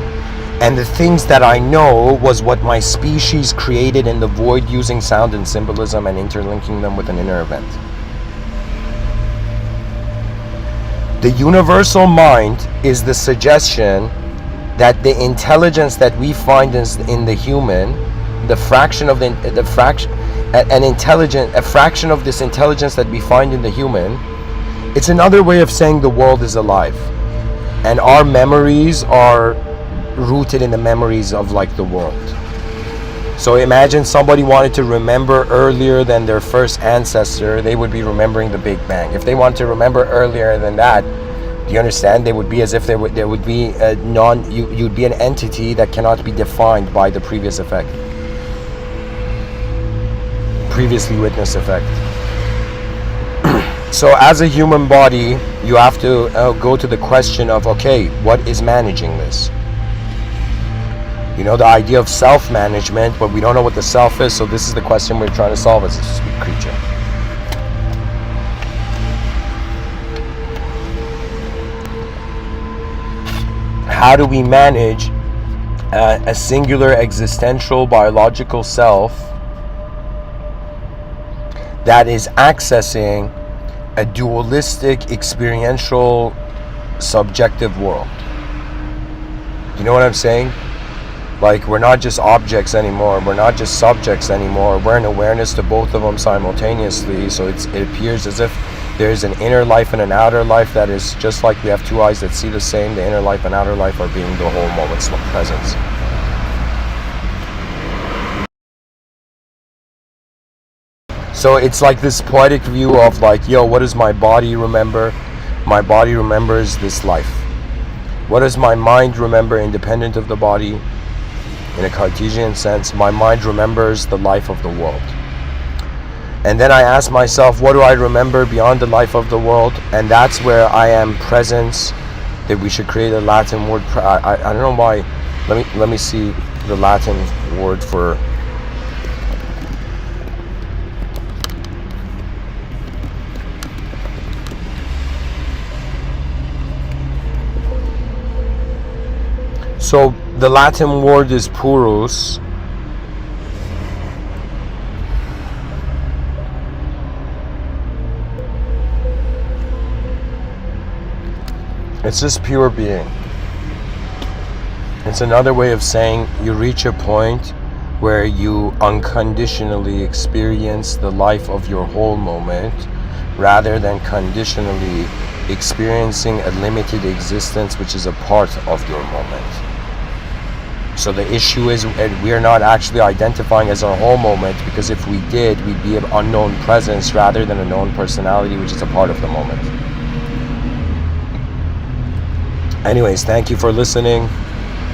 And the things that I know was what my species created in the void using sound and symbolism and interlinking them with an inner event. The universal mind is the suggestion that the intelligence that we find in the human, a fraction of this intelligence that we find in the human, it's another way of saying the world is alive, and our memories are rooted in the memories of like the world. So imagine somebody wanted to remember earlier than their first ancestor, they would be remembering the Big Bang. If they want to remember earlier than that, do you understand? They would be as if there would be a you'd be an entity that cannot be defined by the previous effect, previously witnessed effect. So as a human body, you have to go to the question of, okay, what is managing this? You know, the idea of self-management, but we don't know what the self is, so this is the question we're trying to solve as a sweet creature. How do we manage a singular existential biological self that is accessing a dualistic experiential subjective world? You know what I'm saying? Like, we're not just objects anymore, we're not just subjects anymore, we're in awareness to both of them simultaneously. So it appears as if there's an inner life and an outer life that is just like we have two eyes that see the same. The inner life and outer life are being the whole moment's presence. So it's like this poetic view of like, yo, what does my body remember? My body remembers this life. What does my mind remember independent of the body? In a Cartesian sense, my mind remembers the life of the world. And then I ask myself, what do I remember beyond the life of the world? And that's where I am presence, that we should create a Latin word. I don't know why. Let me see the Latin word for. So the Latin word is purus. It's just pure being. It's another way of saying you reach a point where you unconditionally experience the life of your whole moment rather than conditionally experiencing a limited existence which is a part of your moment. So the issue is we are not actually identifying as our whole moment, because if we did, we'd be an unknown presence rather than a known personality which is a part of the moment. Anyways, thank you for listening.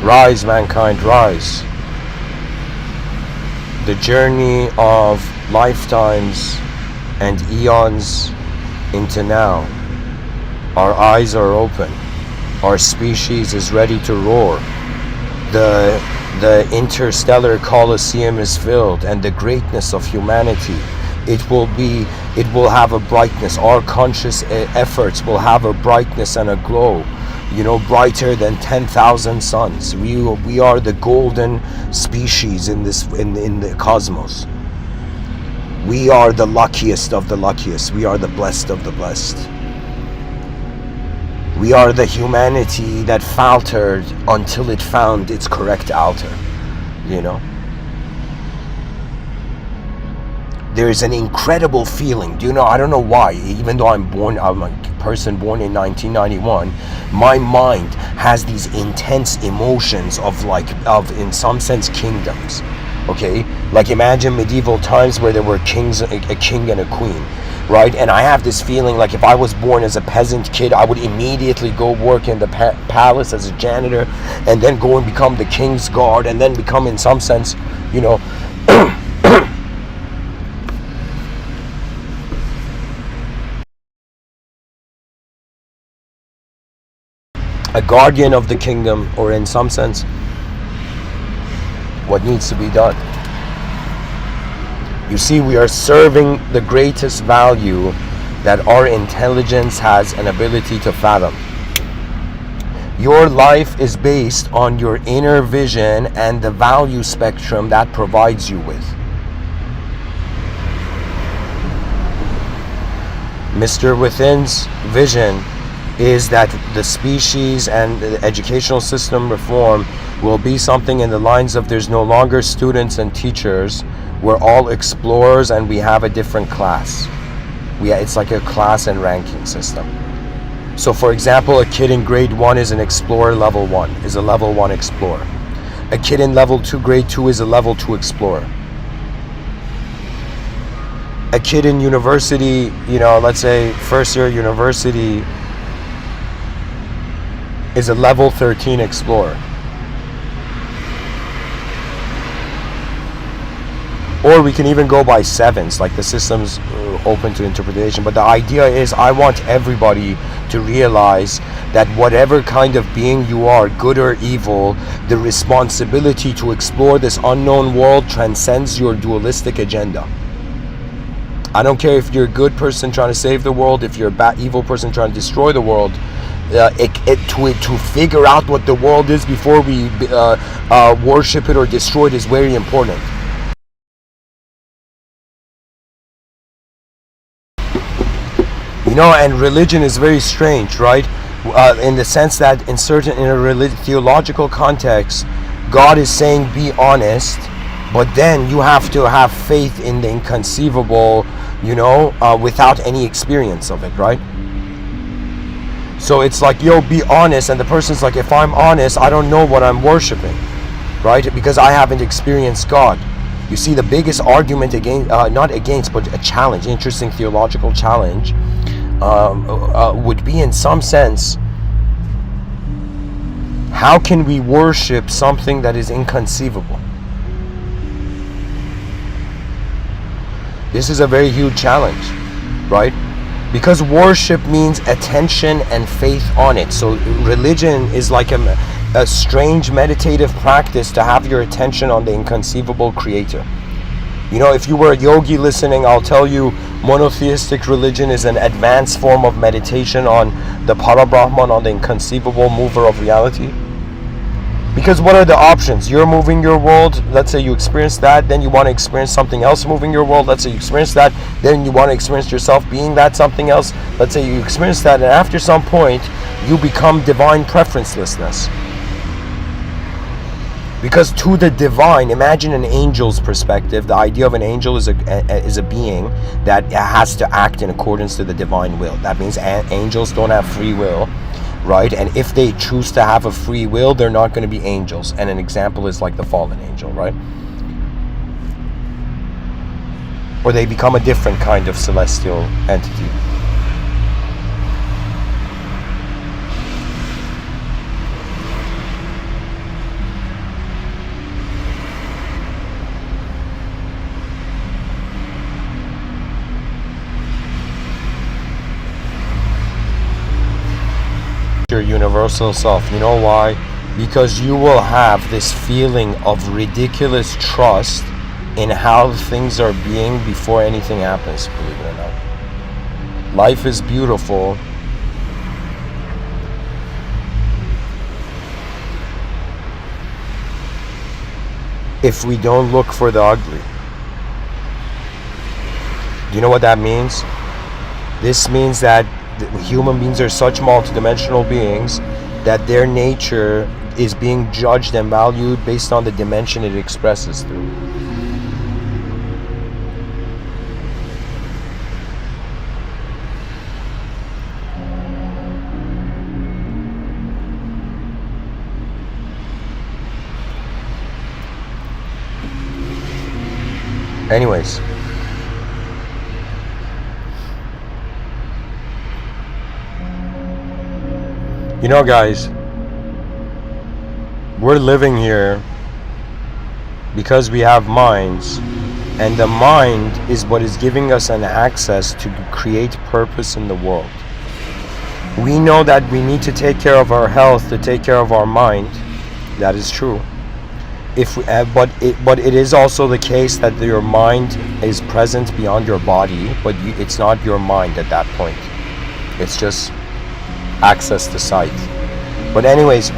Rise, mankind, rise. the journey of lifetimes and eons into now, our eyes are open. Our species is ready to roar. The interstellar coliseum is filled, and the greatness of humanity, it will have a brightness. Our conscious efforts will have a brightness and a glow, brighter than 10,000 suns. We are the golden species in the cosmos. We are the luckiest of the luckiest. We are the blessed of the blessed. We are the humanity that faltered until it found its correct altar. There is an incredible feeling. I don't know why, even though I'm a person born in 1991, my mind has these intense emotions of in some sense kingdoms. Okay, like imagine medieval times where there were kings, a king and a queen, right? And I have this feeling like if I was born as a peasant kid, I would immediately go work in the palace as a janitor, and then go and become the king's guard, and then become, in some sense, a guardian of the kingdom, or in some sense, what needs to be done. You see, we are serving the greatest value that our intelligence has an ability to fathom. Your life is based on your inner vision and the value spectrum that provides you with. Mr.Within's vision is that the species and the educational system reform will be something in the lines of there's no longer students and teachers. We're all explorers, and we have a different class. It's like a class and ranking system. So for example, a kid in grade 1 is an explorer, level 1 is a level 1 explorer. A kid in level 2, grade 2 is a level 2 explorer. A kid in university, let's say first year university, is a level 13 explorer. Or we can even go by sevens, like the system's open to interpretation. But the idea is, I want everybody to realize that whatever kind of being you are, good or evil, the responsibility to explore this unknown world transcends your dualistic agenda. I don't care if you're a good person trying to save the world, if you're a bad, evil person trying to destroy the world. To figure out what the world is before we worship it or destroy it is very important. And religion is very strange, right? In the sense that in a theological context, God is saying be honest, but then you have to have faith in the inconceivable, without any experience of it, right? So it's like, be honest, and the person's like, if I'm honest, I don't know what I'm worshiping, right? Because I haven't experienced God. You see, the biggest argument not against, but a challenge, interesting theological challenge, would be, in some sense, how can we worship something that is inconceivable? This is a very huge challenge, right? Because worship means attention and faith on it. So religion is like a strange meditative practice to have your attention on the inconceivable creator. If you were a yogi listening, I'll tell you, monotheistic religion is an advanced form of meditation on the Parabrahman, on the inconceivable mover of reality. Because what are the options? You're moving your world, let's say you experience that, then you want to experience something else moving your world, let's say you experience that, then you want to experience yourself being that something else, let's say you experience that, and after some point, you become divine preferencelessness. Because to the divine, imagine an angel's perspective. The idea of an angel is a being that has to act in accordance to the divine will. That means angels don't have free will, right? And if they choose to have a free will, they're not going to be angels. And an example is like the fallen angel, right? Or they become a different kind of celestial entity. your universal self. You know why? Because you will have this feeling of ridiculous trust in how things are being before anything happens, believe it or not. Life is beautiful. If we don't look for the ugly. Do you know what that means? This means that human beings are such multidimensional beings that their nature is being judged and valued based on the dimension it expresses through. Anyways, you know, guys, we're living here because we have minds, and the mind is what is giving us an access to create purpose in the world. We know that we need to take care of our health, to take care of our mind. That is true. But it is also the case that your mind is present beyond your body, but it's not your mind at that point. It's just access to sight. But anyways,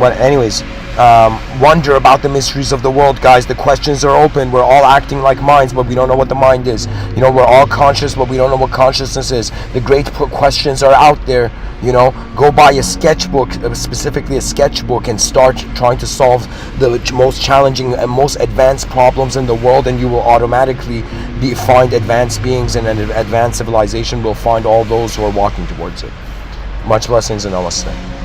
wonder about the mysteries of the world, guys. The questions are open. We're all acting like minds, but we don't know what the mind is. You know, we're all conscious, but we don't know what consciousness is. The great questions are out there. You know, go buy a sketchbook, specifically a sketchbook, and start trying to solve the most challenging and most advanced problems in the world, and you will automatically find advanced beings, and an advanced civilization will find all those who are walking towards it. Much blessings and namaste.